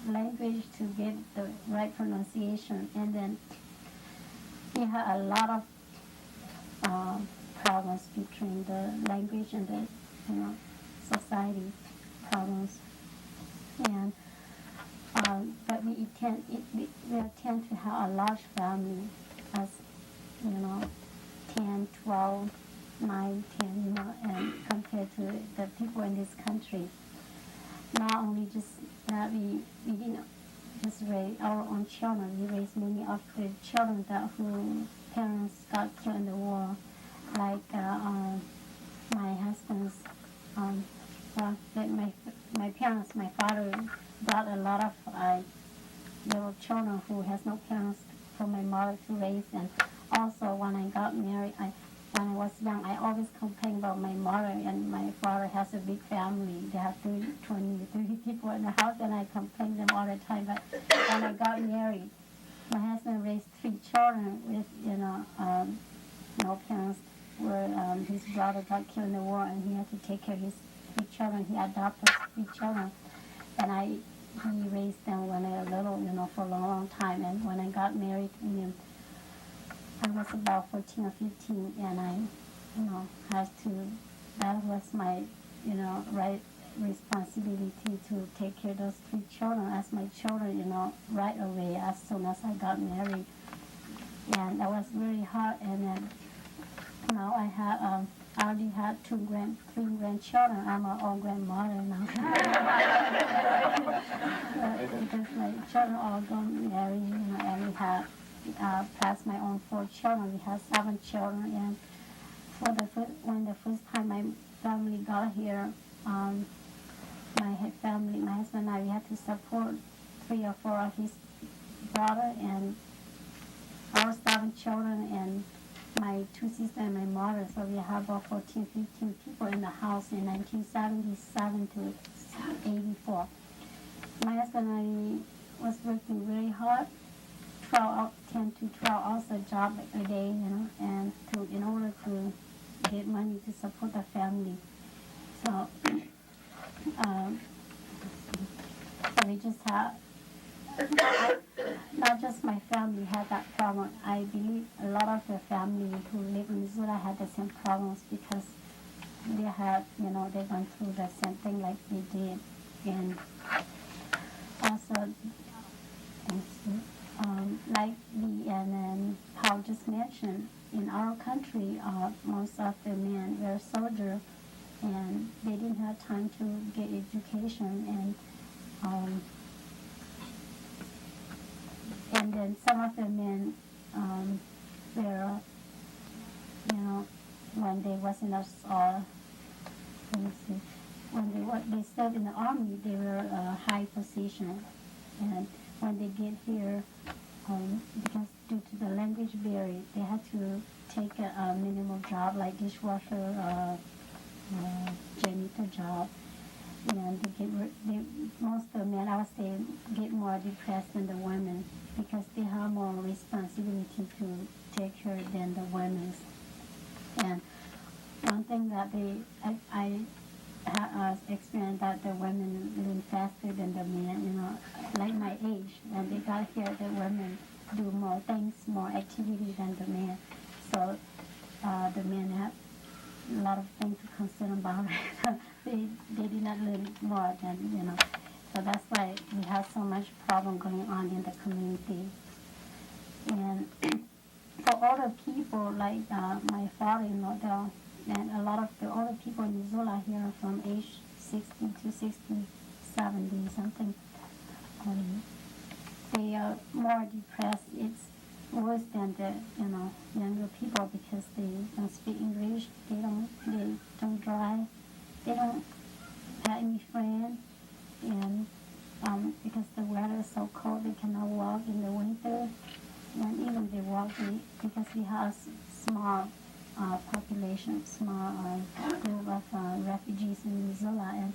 language to get the right pronunciation, and then we have a lot of problems between the language and the, society problems, and but we tend to have a large family, as 10, 12, 9, 10, and compared to the people in this country. Not only just that we didn't just raise our own children, we raised many of the children whose parents got killed in the war, like my husband's, my parents, my father brought a lot of little children who has no parents for my mother to raise. And also when I got married, when I was young, I always complained about my mother, and my father has a big family. They have 30 people in the house, and I complained them all the time. But when I got married, my husband raised 3 children with, no parents, where his brother got killed in the war, and he had to take care of his 3 children. He adopted 3 children, and he raised them when they were little, for a long time. And when I got married to him, I was about 14 or 15, and I, that was my, right responsibility to take care of those 3 children as my children, right away as soon as I got married. And that was really hard. And then now I already had 3 grandchildren. I'm an old grandmother now. Because my children all got married, and we have past my own 4 children. We have 7 children. And when the first time my family got here, my husband and I, we had to support 3 or 4 of his brother and our 7 children and my 2 sisters and my mother. So we have about 14, 15 people in the house in 1977 to 84. My husband and I was working very hard, 10 to 12 hours a job a day, and in order to get money to support the family. So, so we just have, not just my family had that problem. I believe a lot of the family who live in Missoula had the same problems, because they had, they went through the same thing like we did. And also, like and then Paul just mentioned, in our country, most of the men were soldiers, and they didn't have time to get education, and then some of the men were, when they was in when they served in the army, they were a high position, and when they get here, because due to the language barrier, they had to take a minimal job like dishwasher, janitor job, and most of the men, I would say, get more depressed than the women, because they have more responsibility to take care than the women. And one thing that I experienced, that the women learn faster than the men, like my age. When they got here, the women do more things, more activity than the men. So the men have a lot of things to consider about it. they did not learn more than, So that's why we have so much problem going on in the community. And for older people, like my father-in-law, and a lot of the older people in Missoula here are from age 60 to 60, 70, something. They are more depressed. It's worse than the younger people because they don't speak English. They don't drive. They don't have any friends, and because the weather is so cold, they cannot walk in the winter. And even they walk, because we have small population, small group of refugees in Missoula, and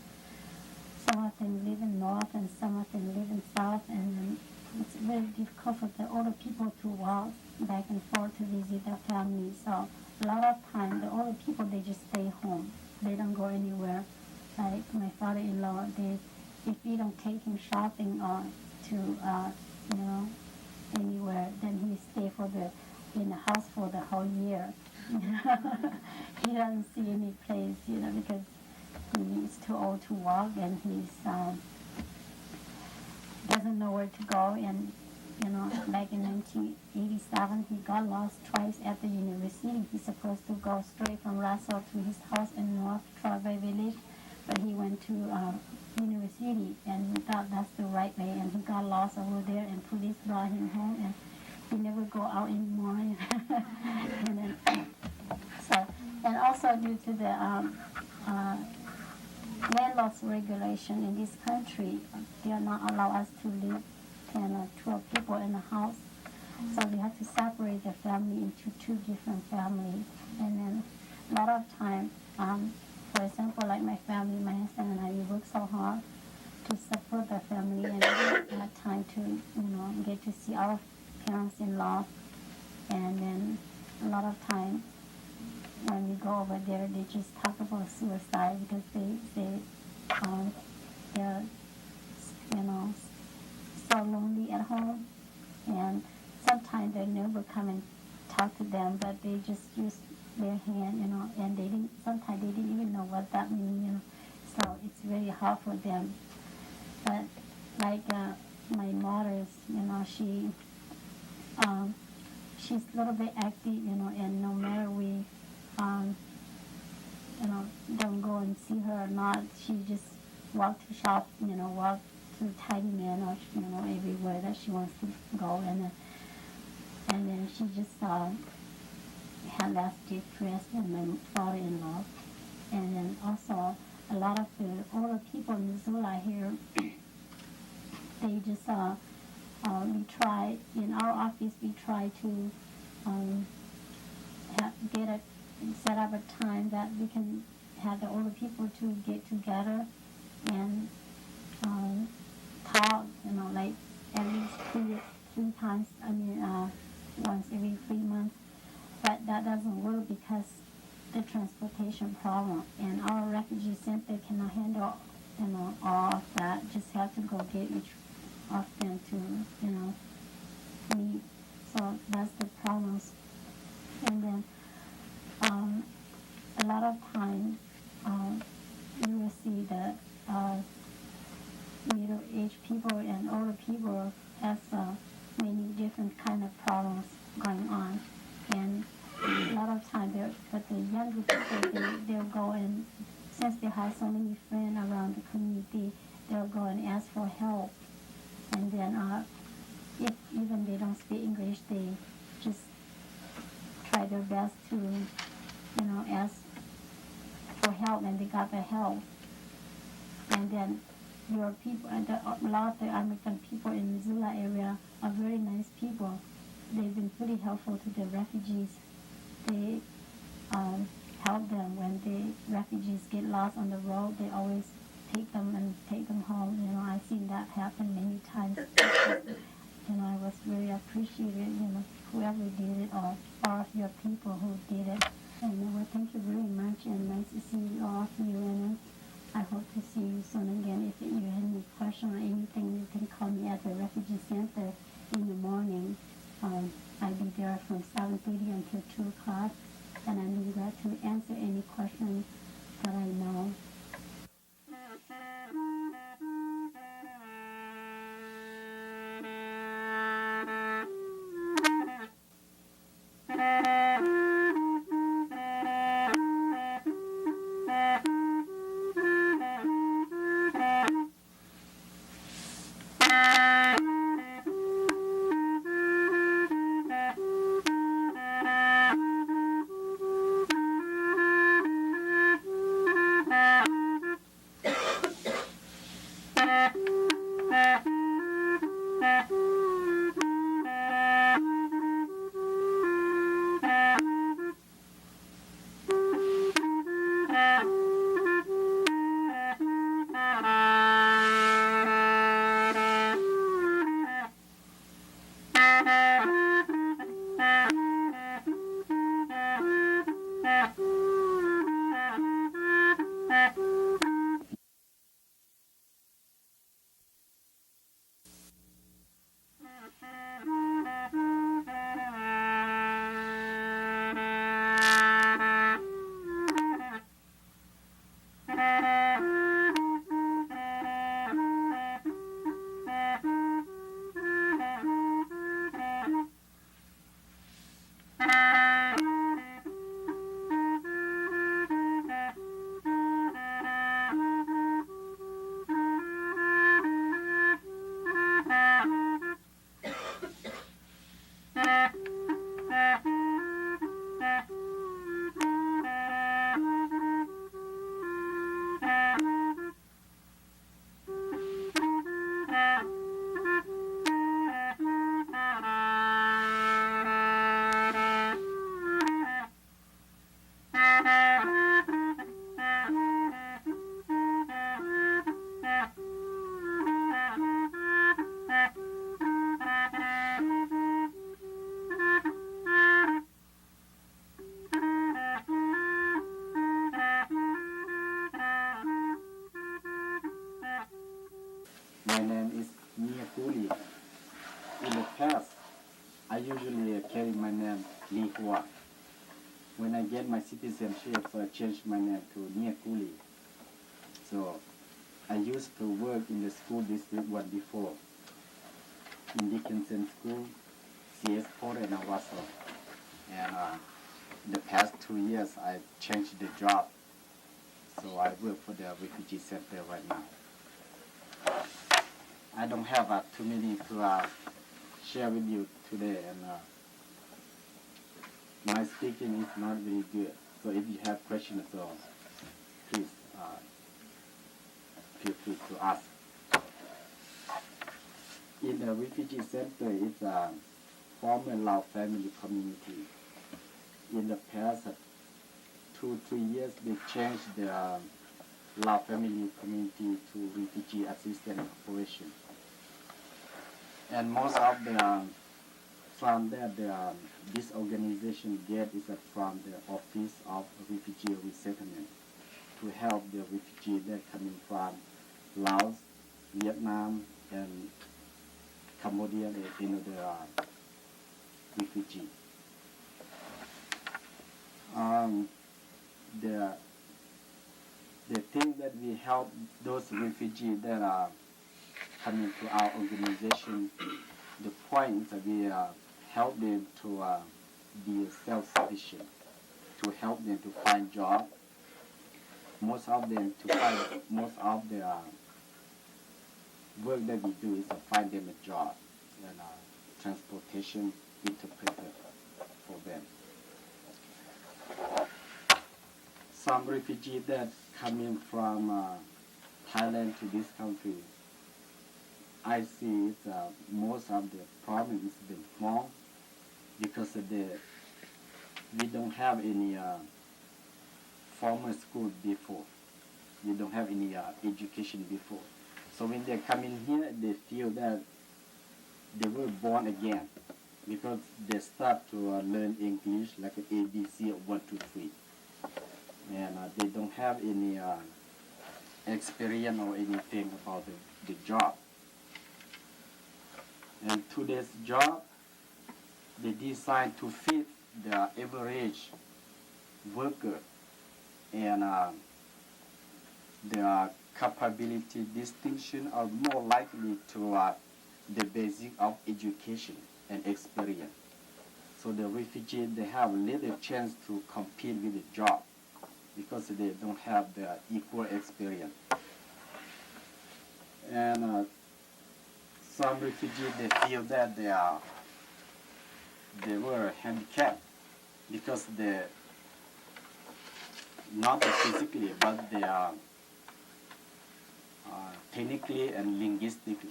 some of them live in north and some of them live in south, and it's very difficult for the older people to walk back and forth to visit their families. So a lot of time, the older people, they just stay home. They don't go anywhere. Like my father-in-law, if we don't take him shopping or to, anywhere, then he stay in the house for the whole year. He doesn't see any place, because he's too old to walk, and he's doesn't know where to go. And back in 1987, he got lost twice at the university. He's supposed to go straight from Russell to his house in North Strawberry Village, but he went to university, and he thought that's the right way, and he got lost over there, and police brought him home, and he never go out anymore. And then, and also due to the landlord's regulation in this country, they are not allow us to live 10 or 12 people in a house. So we have to separate the family into two different families. And then a lot of time, for example, like my family, my husband and I, we work so hard to support the family, and we don't have time to, get to see our parents-in-law. And then a lot of time when we go over there, they just talk about suicide because they're so lonely at home. And sometimes their neighbor come and talk to them, but they just use their hand, and sometimes they didn't even know what that means, So it's very hard for them. But like my mother's, she's a little bit active, and no matter we, don't go and see her or not, she just walk to shop, walk to Tidy Man or, everywhere that she wants to go. And then she just had less depressed than my father-in-law. And then also a lot of the older people in Missoula here, they just, we try, in our office, we try to set up a time that we can have the older people to get together and talk, like at least three times, once every 3 months. But that doesn't work because the transportation problem, and our refugee center cannot handle, all of that. Just have to go get each of them to, meet. So that's the problems. And then a lot of times you will see that middle-aged people and older people have many different kind of problems going on. And a lot of times, but the younger people, they'll go and, since they have so many friends around the community, they'll go and ask for help. And then if even they don't speak English, they just try their best to, ask for help, and they got the help. And then your people, and a lot of the American people in Missoula area are very nice people. They've been pretty helpful to the refugees. They help them when the refugees get lost on the road. They always take them home. I've seen that happen many times. I was very appreciated, whoever did it, or all of your people who did it. And well, thank you very much, and nice to see all of you. And I hope to see you soon again. If you have any question or anything, you can call me at the refugee center in the morning. I'll be there from 7:30 until 2 o'clock, and I My name is Nia Kuli. In the past, I usually carry my name Li Hua. When I get my citizenship, so I changed my name to Nia Kuli. So I used to work in the school district 1 before, in Dickinson School, CS Port and Awaso. And the past 2 years, I changed the job. So I work for the refugee center right now. I don't have too many to share with you today, and my speaking is not very good. So if you have questions, so please feel free to ask. In the refugee center, it's a former Lao family community. In the past 2-3 years, they changed the Lao family community to refugee assistance operation. And most of the from that this organization get is from the Office of Refugee Resettlement to help the refugees that coming from Laos, Vietnam, and Cambodia, the refugee. The thing that we help those refugees that are coming to our organization, the point is that we help them to be self-sufficient, to help them to find job. Most of the work that we do is to find them a job and transportation interpreter for them. Some refugees that coming from Thailand to this country, I see it's, most of the problem is the Hmong, because we don't have any formal school before. We don't have any education before. So when they come in here, they feel that they were born again, because they start to learn English like an ABC of 1, 2, 3. And they don't have any experience or anything about the job. And to this job, they decide to fit the average worker and their capability distinction are more likely to the basic of education and experience. So the refugees, they have little chance to compete with the job because they don't have the equal experience. And some refugees, they feel that they were handicapped because they, not physically, but they are technically and linguistically.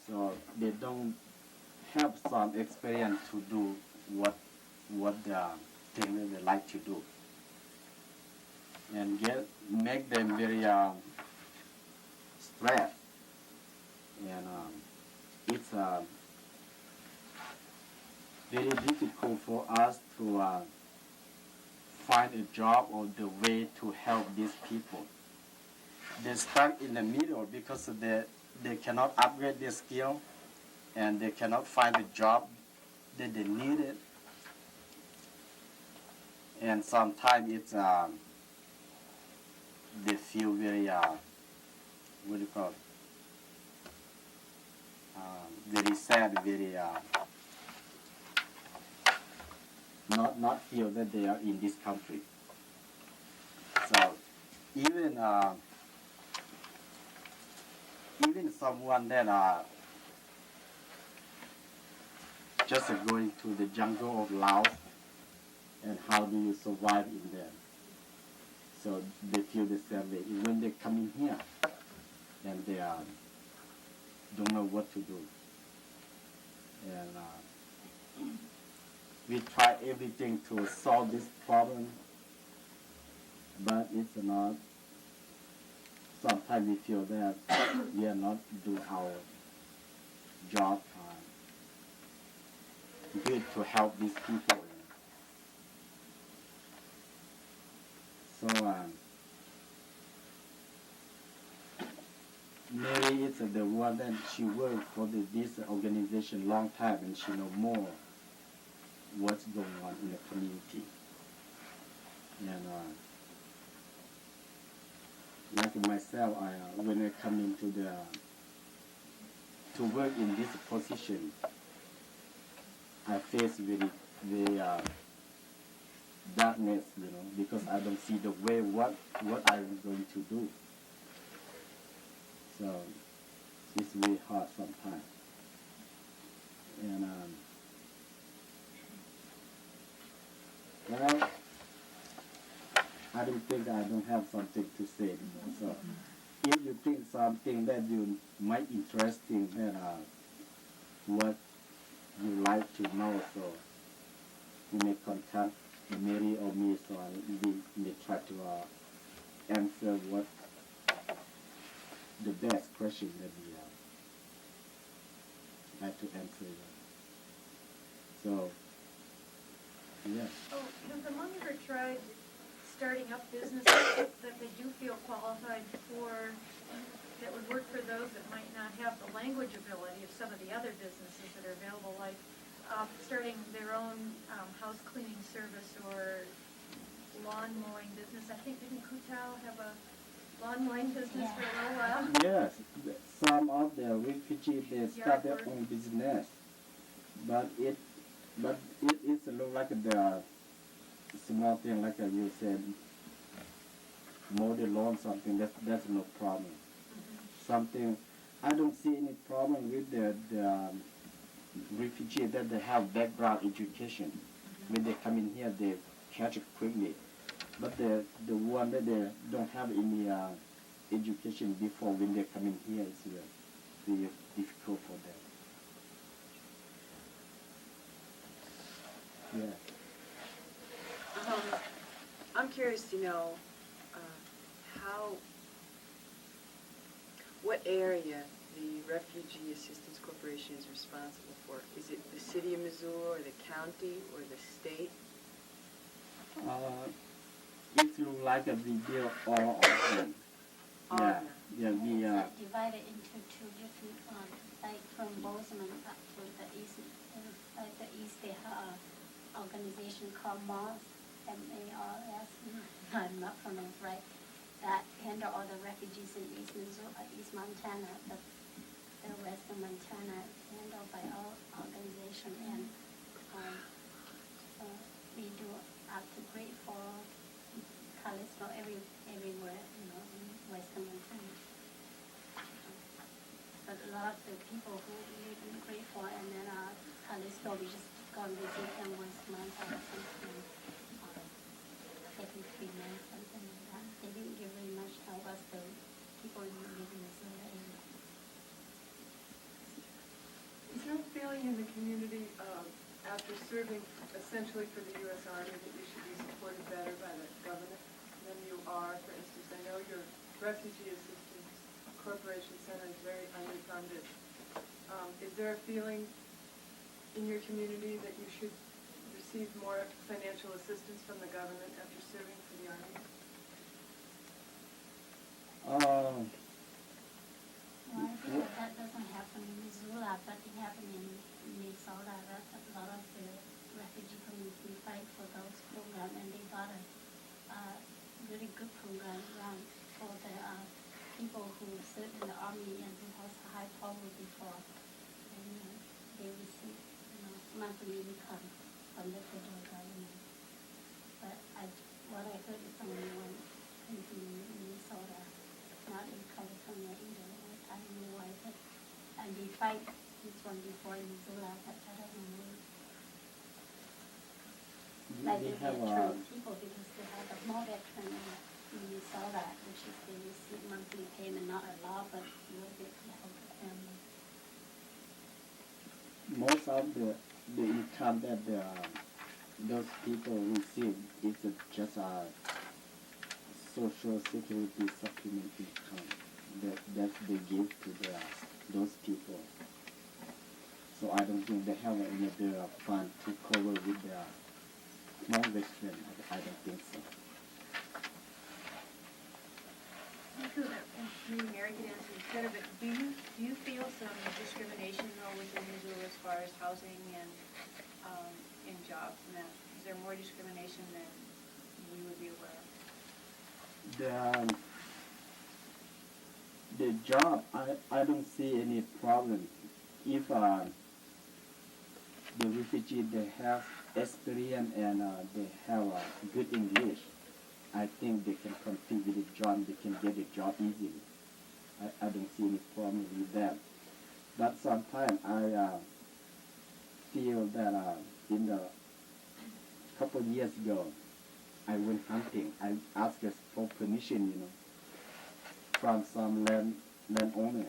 So they don't have some experience to do what the thing that they like to do, and make them very stressed. And it's very difficult for us to find a job or the way to help these people. They're stuck in the middle because they cannot upgrade their skill, and they cannot find a job that they needed. And sometimes it's they feel very what do you call it? Very sad, very not feel that they are in this country. So even someone that just going to the jungle of Laos, and how do you survive in there? So they feel the same way. When they come in here, and they don't know what to do. And we try everything to solve this problem, but it's not. Sometimes we feel that we are not doing our job good to help these people. So Mary is the one that she worked for this organization long time, and she know more what's going on in the community. And like myself, when I come into to work in this position, I face very darkness, because I don't see the way what I'm going to do. So it's really hard sometimes. And well, I don't think I don't have something to say anymore. So if you think something that you might interesting, then what you like to know, so you may contact Mary or me, so we may try to answer what the best question that we like to answer. So, yeah. Oh, have the Hmong ever tried starting up businesses that they do feel qualified for, that would work for those that might not have the language ability of some of the other businesses that are available, like starting their own house cleaning service or lawn mowing business? I think, didn't Kutao have a lawn mowing business for a little while? Yes, some of the refugees, they start their own business, but it look like the small thing, like you said, mow the lawn, something that's no problem. Something, I don't see any problem with the refugees that they have background education. When they come in here, they catch it quickly. But the one that they don't have any education before, when they come in here, it's really difficult for them. Yeah. I'm curious to know what area the Refugee Assistance Corporation is responsible for. Is it the city of Missoula or the county or the state? It looks like a video all of them. Yeah, It's divided into two different, like from Bozeman up to the east, like the east, they have an organization called MARS, M-A-R-S, I'm not pronounced right, that handle all the refugees in East Missoula, East Montana, the Western Montana handled by our organization, and so we do up to grade for Kalispell, everywhere, in Western Montana. But a lot of the people who live in grade 4 and then Kalispell, we just go and visit them once a month or something, taking 3 months, something like that. They didn't give very much help us, the people who live in this area. Is there a feeling in the community after serving essentially for the U.S. Army that you should be supported better by the government than you are? For instance, I know your Refugee Assistance Corporation Center is very underfunded. Is there a feeling in your community that you should receive more financial assistance from the government after serving for the Army? Well, I think that doesn't happen in Missoula, but it happened in Minnesota. That a lot of the refugee community fight for those programs, and they got a really good program run for the people who served in the Army and who has high poverty before, and they receive monthly income from the federal government. But what I heard is only one in Minnesota, not in California either. I don't know why, but and we fight this one before in Missoula, but I don't know. Like the veteran people, because they have a more veteran in Minnesota, which is they receive monthly payment, not a lot, but a little bit to help the family. Most of the income that those people receive is just a social security supplement income that they give to those people. So I don't think they have any other fund to cover with their mortgage. I don't think so. Me, Mary I could answer this better, but do you feel some discrimination though within Missoula as far as housing and in jobs and that? Is there more discrimination than we would be aware of? The job, I don't see any problem if the refugee they have experience and they have good English. I think they can compete with the job. They can get a job easily. I don't see any problem with that. But sometimes I feel that in the couple years ago, I went hunting. I asked for permission, from some landowner,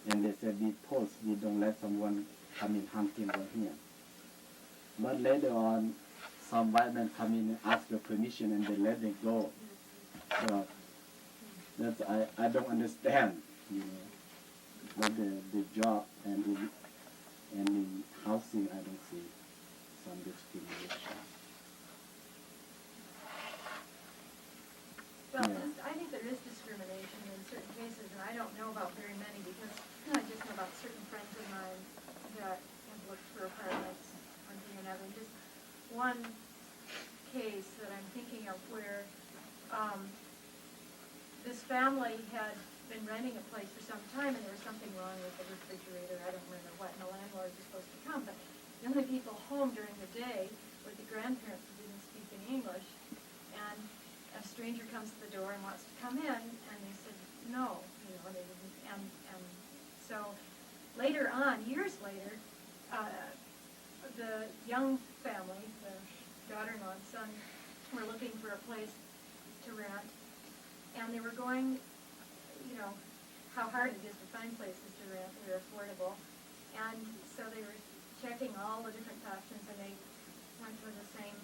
and they said we post we don't let someone come in hunting over here. But later on, some white men come in and ask for permission, and they let them go. So that's I don't understand, But the job and in housing, I don't see some discrimination. Well, Yeah. I think there is discrimination in certain cases, and I don't know about very many because I just know about certain friends of mine that have looked for apartments on DNF. And just one case that I'm thinking of where this family had been renting a place for some time, and there was something wrong with the refrigerator. I don't remember what, and the landlord was supposed to come. But the only people home during the day were the grandparents who didn't speak in English. And a stranger comes to the door and wants to come in, and they said no, they didn't. And so later on, years later, the young family, the daughter-in-law and son, were looking for a place to rent, and they were going, how hard it is to find places to rent that are affordable. And so they were checking all the different options, and they went for the same,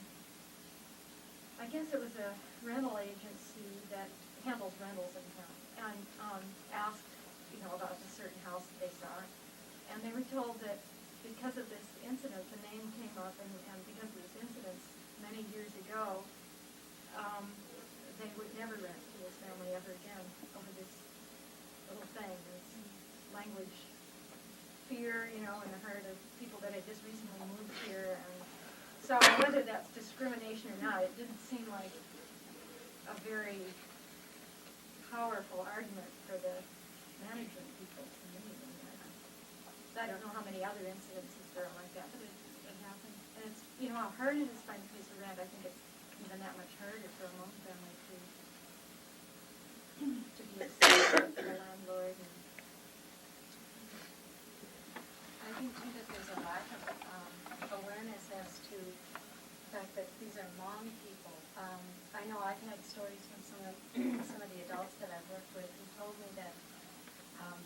I guess it was a rental agency that handles rentals in town, and asked, about a certain house that they saw. And they were told that because of this incident, the name came up, and because of this incident many years ago, they would never rent to this family ever again over this little thing, this language fear, in the heart of people that had just recently moved here. And so whether that's discrimination or not, it didn't seem like a very powerful argument for the management people to me. I don't know how many other incidences there are like that, but it happens. And it's, how hard it is to find a place to rent. I think it's even that much harder for a Hmong family to be accepted by the landlord. And I think too that there's a lack of awareness as to the fact that these are Hmong people. I know I've had stories from some of the adults that I've worked with who told me that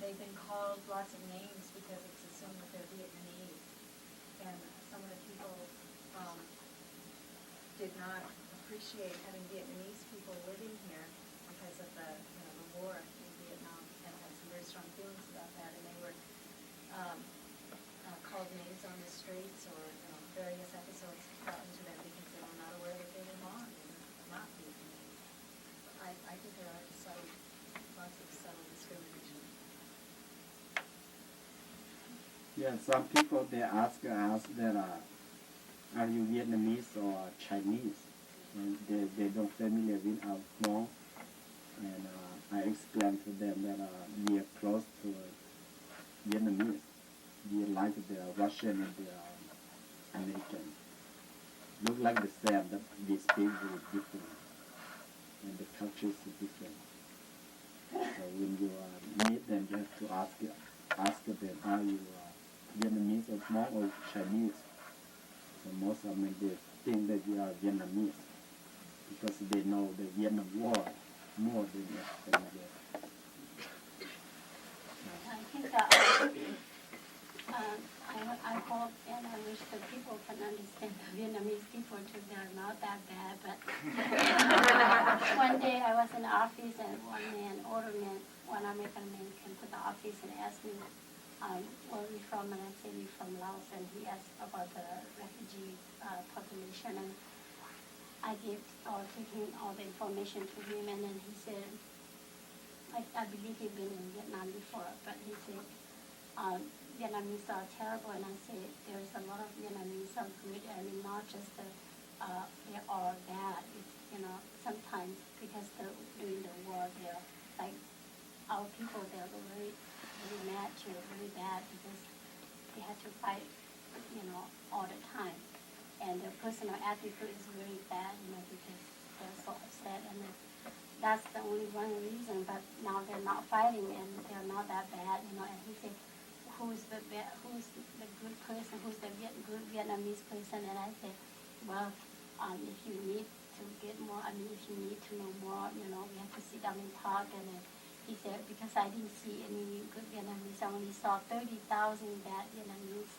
they've been called lots of names because it's assumed that they're Vietnamese. And some of the people did not appreciate having Vietnamese people living here because of the war in Vietnam, and had some very strong feelings about that. And they were called names on the streets, or various episodes brought into them because they were not aware that they were Hmong and not Vietnamese. I think there are lots of subtle discrimination. Yeah, some people they ask us that are you Vietnamese or Chinese, and they don't familiar with our Hmong, and I explained to them that we are close to Vietnamese. We like the Russian and the American. Look like the same, but we speak very different, and the culture is different. So when you meet them, you have to ask them, are you Vietnamese or Hmong or Chinese? So most of them they think that you are Vietnamese because they know the Vietnam War more than anybody. I think I hope and I wish that people can understand the Vietnamese people too. They're not that bad, but one day I was in the office and one American man came to the office and asked me, where are we from? And I said, we're from Laos, and he asked about the refugee population, and I gave him all the information to him, and then he said, I believe he'd been in Vietnam before, but he said Vietnamese are terrible, and I said there's a lot of Vietnamese are good, and not just they are bad. Sometimes because during the war, they're like our people, they're very, very mad too, very bad because they had to fight, all the time, and their personal attitude is very bad, because they're so upset, and that's the only one reason. But now they're not fighting, and they're not that bad, And he said, who's the good person? Who's the good Vietnamese person? And I said, well, if you need to get more, if you need to know more, we have to sit down and talk. And he said, because I didn't see any good Vietnamese, I only saw 30,000 bad Vietnamese,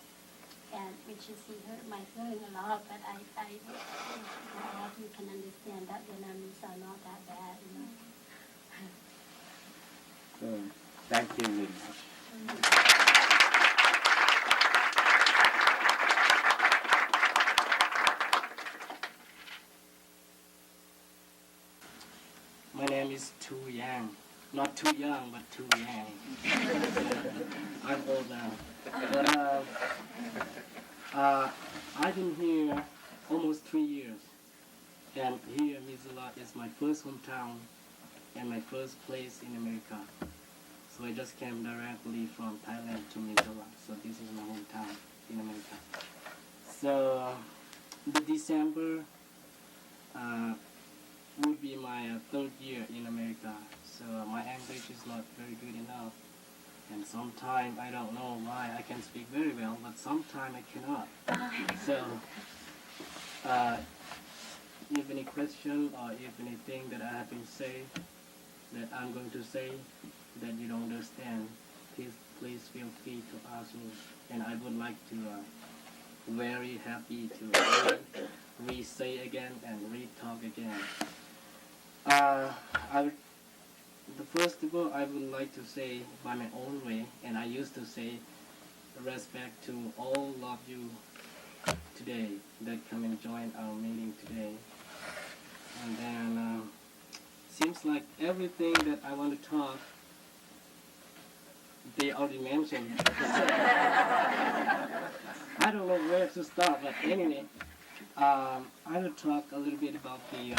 and which is, he hurt my feeling a lot, but I hope you can understand that Vietnamese are not that bad, So, thank you very much. My name is Tu Yang. Not too young, but too young. I'm old now. But I've been here almost 3 years. And here, Missoula is my first hometown and my first place in America. So I just came directly from Thailand to Missoula. So this is my hometown in America. So the December would be my third year in America. So my English is not very good enough. And sometimes I don't know why I can speak very well, but sometimes I cannot. So if any question or if anything that I have been say, that I'm going to say, that you don't understand, please feel free to ask me. And I would like to very happy to re-say again and re-talk again. First of all, I would like to say by my own way, and I used to say respect to all of you today that come and join our meeting today. And then seems like everything that I want to talk, they already mentioned. I don't know where to start, but anyway, I will talk a little bit about the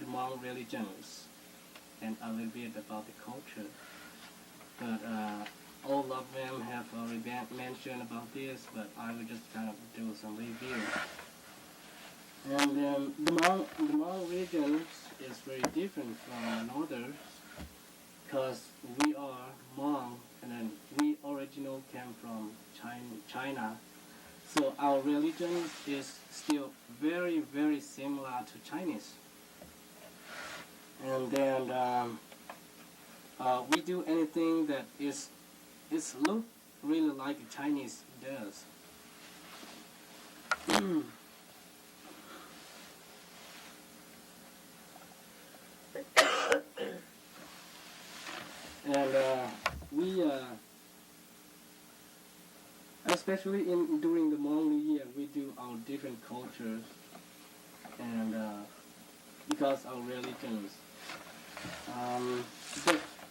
Hmong religions and a little bit about the culture. But all of them have already mentioned about this, but I will just kind of do some review. And the Hmong region is very different from others because we are Hmong, and then we originally came from China. So our religion is still very, very similar to Chinese. And then we do anything that is look really like a Chinese does. And we, especially during the Hmong New Year, we do our different cultures, and because our religions.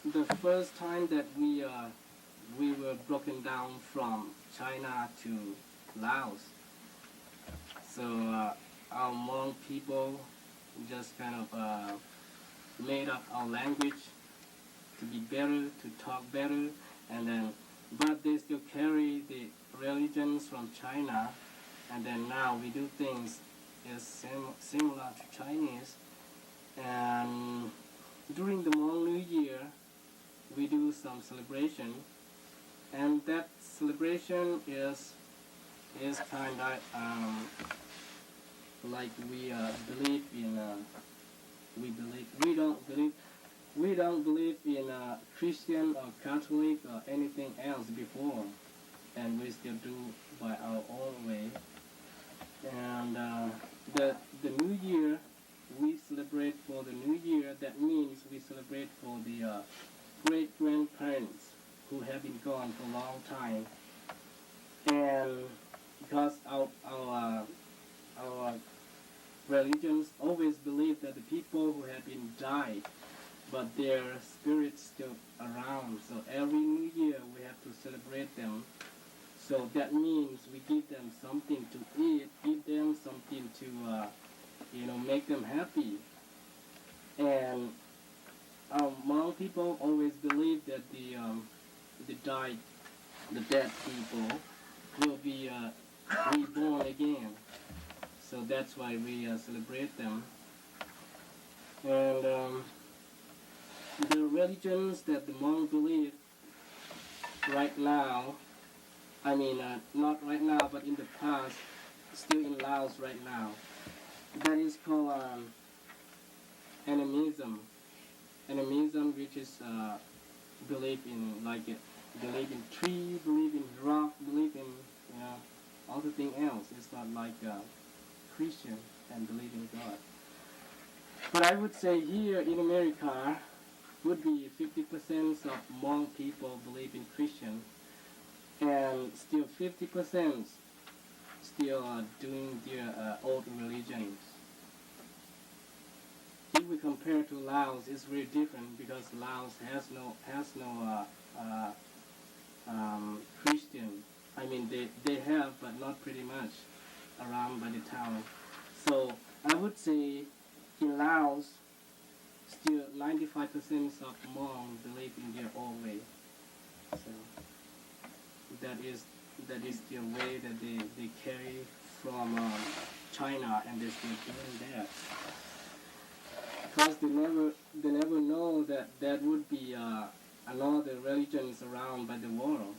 The first time that we were broken down from China to Laos, so our Hmong people just kind of made up our language to be better, to talk better, and then, but they still carry the religions from China, and then now we do things is similar to Chinese. And during the Hmong New Year, we do some celebration, and that celebration is kind of like we believe in. We don't believe in Christian or Catholic or anything else before, and we still do by our own way. And the New Year, we celebrate for the New Year. That means we celebrate for the great-grandparents who have been gone for a long time. And because our religions always believe that the people who have been died but their spirit's still around. So every New Year we have to celebrate them. So that means we give them something to eat, give them something to, make them happy. And Hmong people always believe that the dead people will be reborn again. So that's why we celebrate them. And the religions that the Hmong believe right now, not right now, but in the past, still in Laos right now, that is called animism. Animism, which is believe in believe in tree, believe in rock, believe in everything else. It's not like Christian and believe in God. But I would say here in America would be 50% of Hmong people believe in Christian, and still 50% still are doing their old religions. If we compare to Laos, it's very different because Laos has no Christian. They have, but not pretty much around by the town. So I would say in Laos, still 95% of Hmong believe in their own way. So that is the way that they carry from China, and they're still doing that. Because they never know that would be another religions around by the world.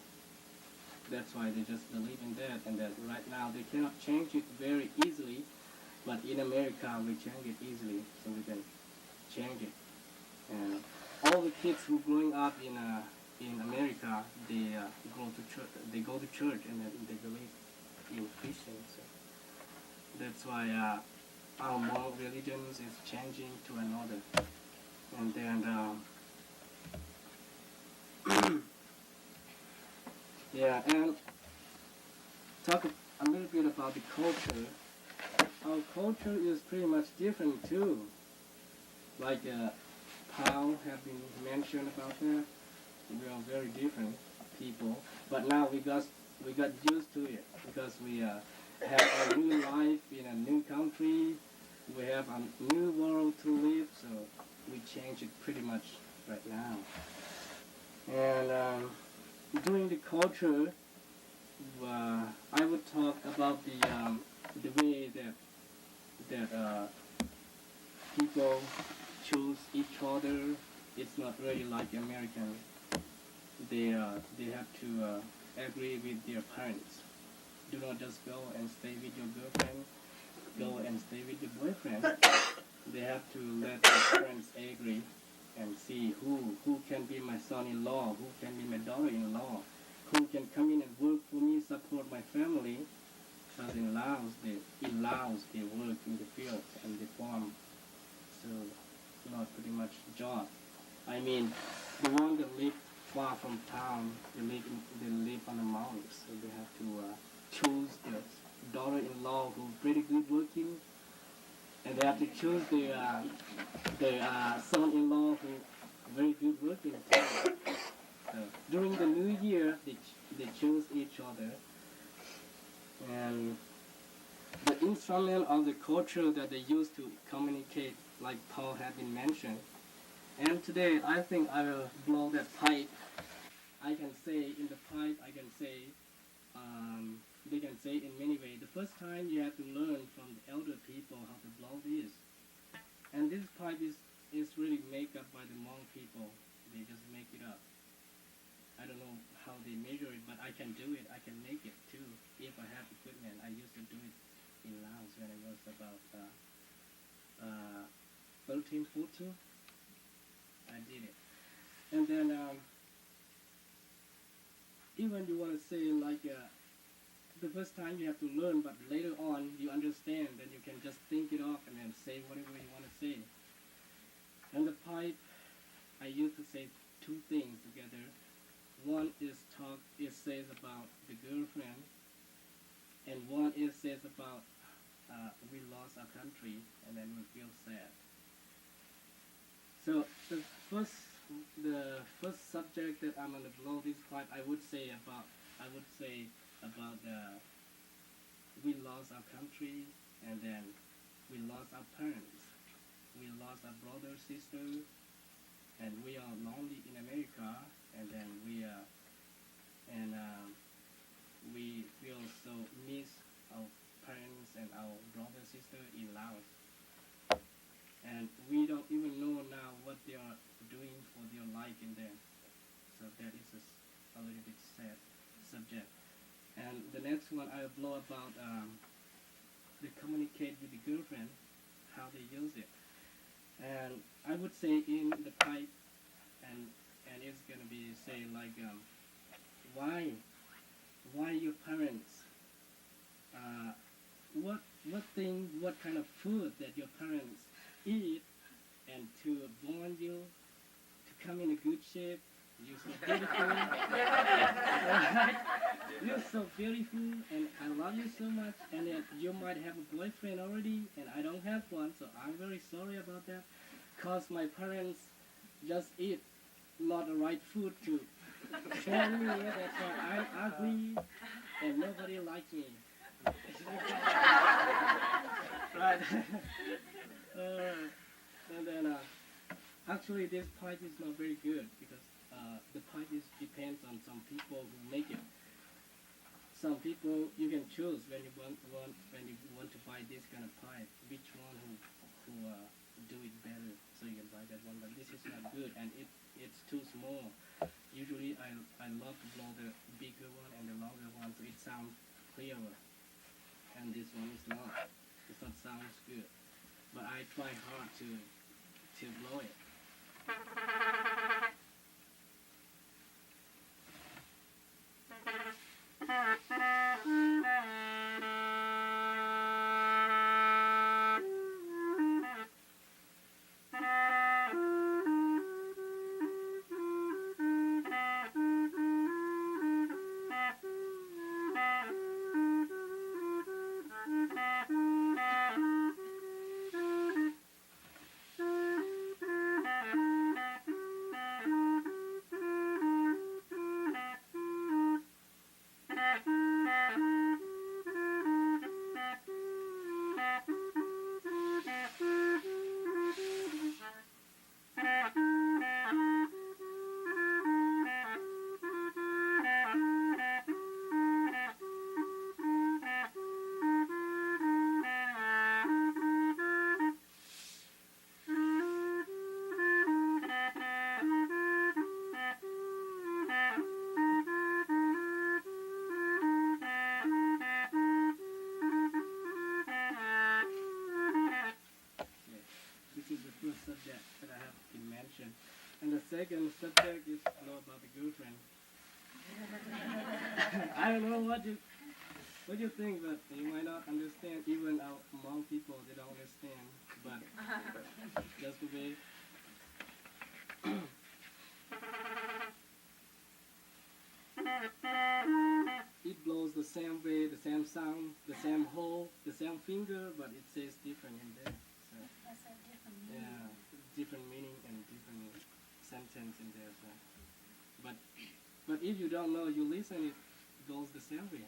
That's why they just believe in that, and that right now they cannot change it very easily, but in America we change it easily, so we can change it. And all the kids who growing up in America, they go to church, and they believe in Christians. So that's why our Hmong religions is changing to another. And then and talk a little bit about the culture. Our culture is pretty much different too. Like Pao have been mentioned about that. We are very different people, but now we got used to it because we have a new life in a new country. We have a new world to live, so we change it pretty much right now. And during the culture, I would talk about the way that people choose each other. It's not really like American. They have to agree with their parents. Do not just go and stay with your girlfriend. Go and stay with your boyfriend. They have to let their parents agree and see who can be my son-in-law, who can be my daughter-in-law, who can come in and work for me, support my family. Because in Laos they work in the fields and the farm, so not pretty much job. The one that live far from town, they live on the mountains, so they have to choose their daughter-in-law who's pretty good working, and they have to choose their son-in-law who very good working too. So during the New Year, they choose each other, and the instrument of the culture that they use to communicate, like Paul had been mentioned. And today, I think I will blow that pipe. I can say in the pipe, they can say in many ways. The first time you have to learn from the elder people how to blow this. And this pipe is really made up by the Hmong people. They just make it up. I don't know how they measure it, but I can do it. I can make it too, if I have equipment. I used to do it in Laos when I was about 13, 14. I did it. And then even you want to say like the first time you have to learn, but later on you understand, then you can just think it off and then say whatever you want to say. And the pipe, I used to say two things together. One is it says about the girlfriend, and one is says about we lost our country, and then we feel sad. So first subject that I'm gonna blow this pipe, I would say about we lost our country, and then we lost our parents, we lost our brother, sister, and we are lonely in America, and then we also miss our parents and our brother, sister in Laos, and we don't even know now what they are doing for their life in there. So that is a little bit sad subject. And the next one I'll blow about they communicate with the girlfriend, how they use it. And I would say in the pipe, and it's gonna be say like why your parents what kind of food that your parents eat, and to born you to come in a good shape. You're so beautiful. Right? You're so beautiful, and I love you so much. And then you might have a boyfriend already, and I don't have one, so I'm very sorry about that. Cause my parents just eat not the right food to tell me that I'm ugly and nobody likes me. Right. And then actually this pipe is not very good because the pipe depends on some people who make it. Some people you can choose when you want to buy this kind of pipe, which one who do it better, so you can buy that one. But this is not good, and it's too small. Usually I love to blow the bigger one and the longer one, so it sounds clearer. And this one is not. It's not sounds good. But I try hard to blow it. Subject that I have to mention, and the second subject is more about the girlfriend. I don't know what you think, but you might not understand. Even our Hmong people, they don't understand. But just the way it blows the same way, the same sound, the same hole, the same finger, but it says different in there. So. That's a different meaning. Yeah, different meaning and different sentence in there. So. But if you don't know, you listen, it goes the same way.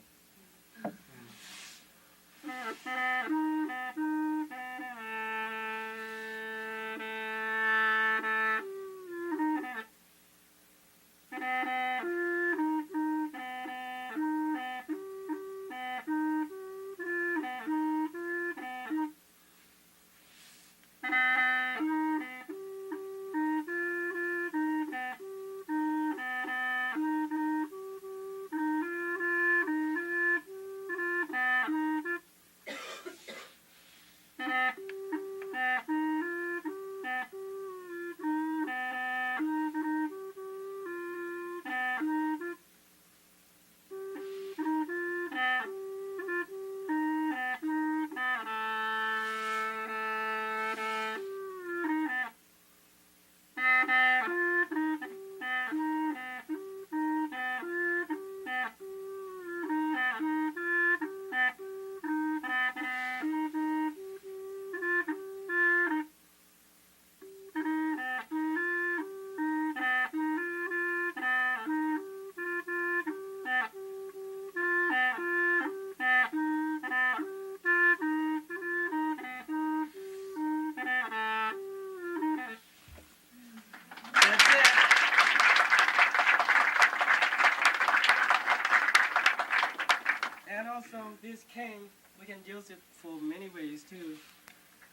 this cane, we can use it for many ways too.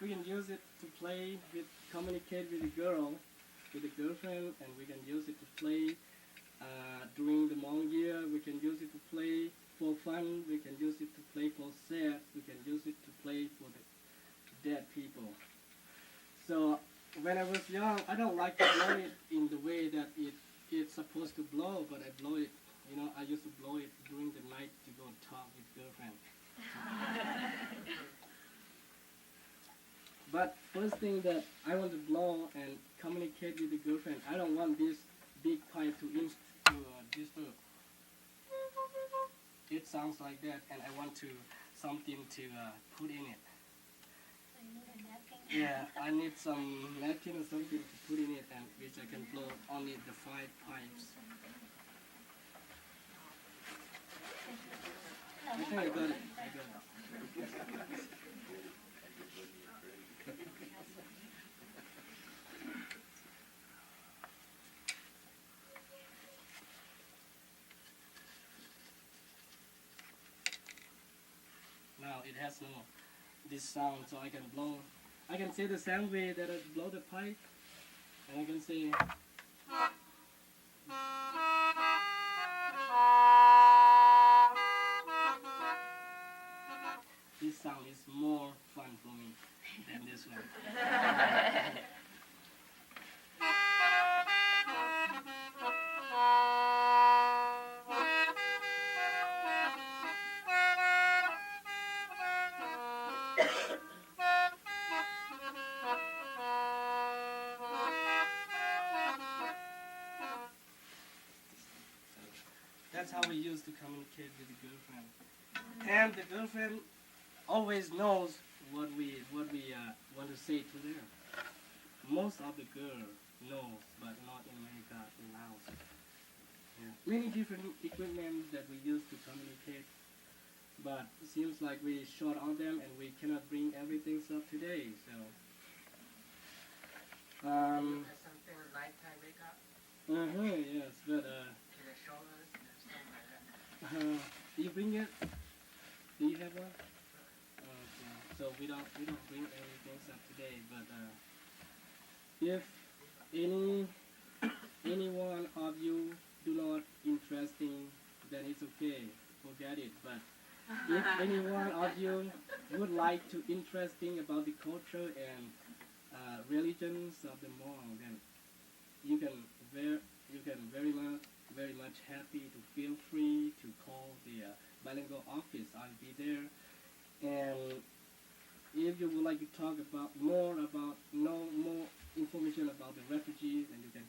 We can use it to play with, communicate with a girl, with a girlfriend, and we can use it to play during the Hmong year. We can use it to play for fun. We can use it to play for sad. We can use it to play for the dead people. So when I was young, I don't like to blow it in the way that it's supposed to blow, but I blow it. I used to blow it during the night to go talk with girlfriend. But first thing that I want to blow and communicate with the girlfriend, I don't want this big pipe to disturb. It sounds like that, and I want something to put in it. So you need a napkin? Yeah, I need some napkin or something to put in it, and which I can blow only the 5 pipes. I think I got it. Now it has no this sound, so I can blow. I can say the same way that I blow the pipe, and I can say. This sound is more fun for me than this one. That's how we used to communicate with the girlfriend. And the girlfriend always knows what we want to say to them. Most of the girl knows, but not in America, in Laos. Yeah. Many different equipment that we use to communicate, but it seems like we short on them and we cannot bring everything up today. So. Something like nighttime makeup. Yes, but To the shoulders and something like that. you bring it? Do you have one? Okay. So we don't bring everything up today, but if any one of you do not interesting, then it's okay. Forget it. But if any one of you would like to interesting about the culture and religions of the Hmong, then you can very much happy to feel free to call the bilingual office. I'll be there. And if you would like to talk about more information about the refugees, then you can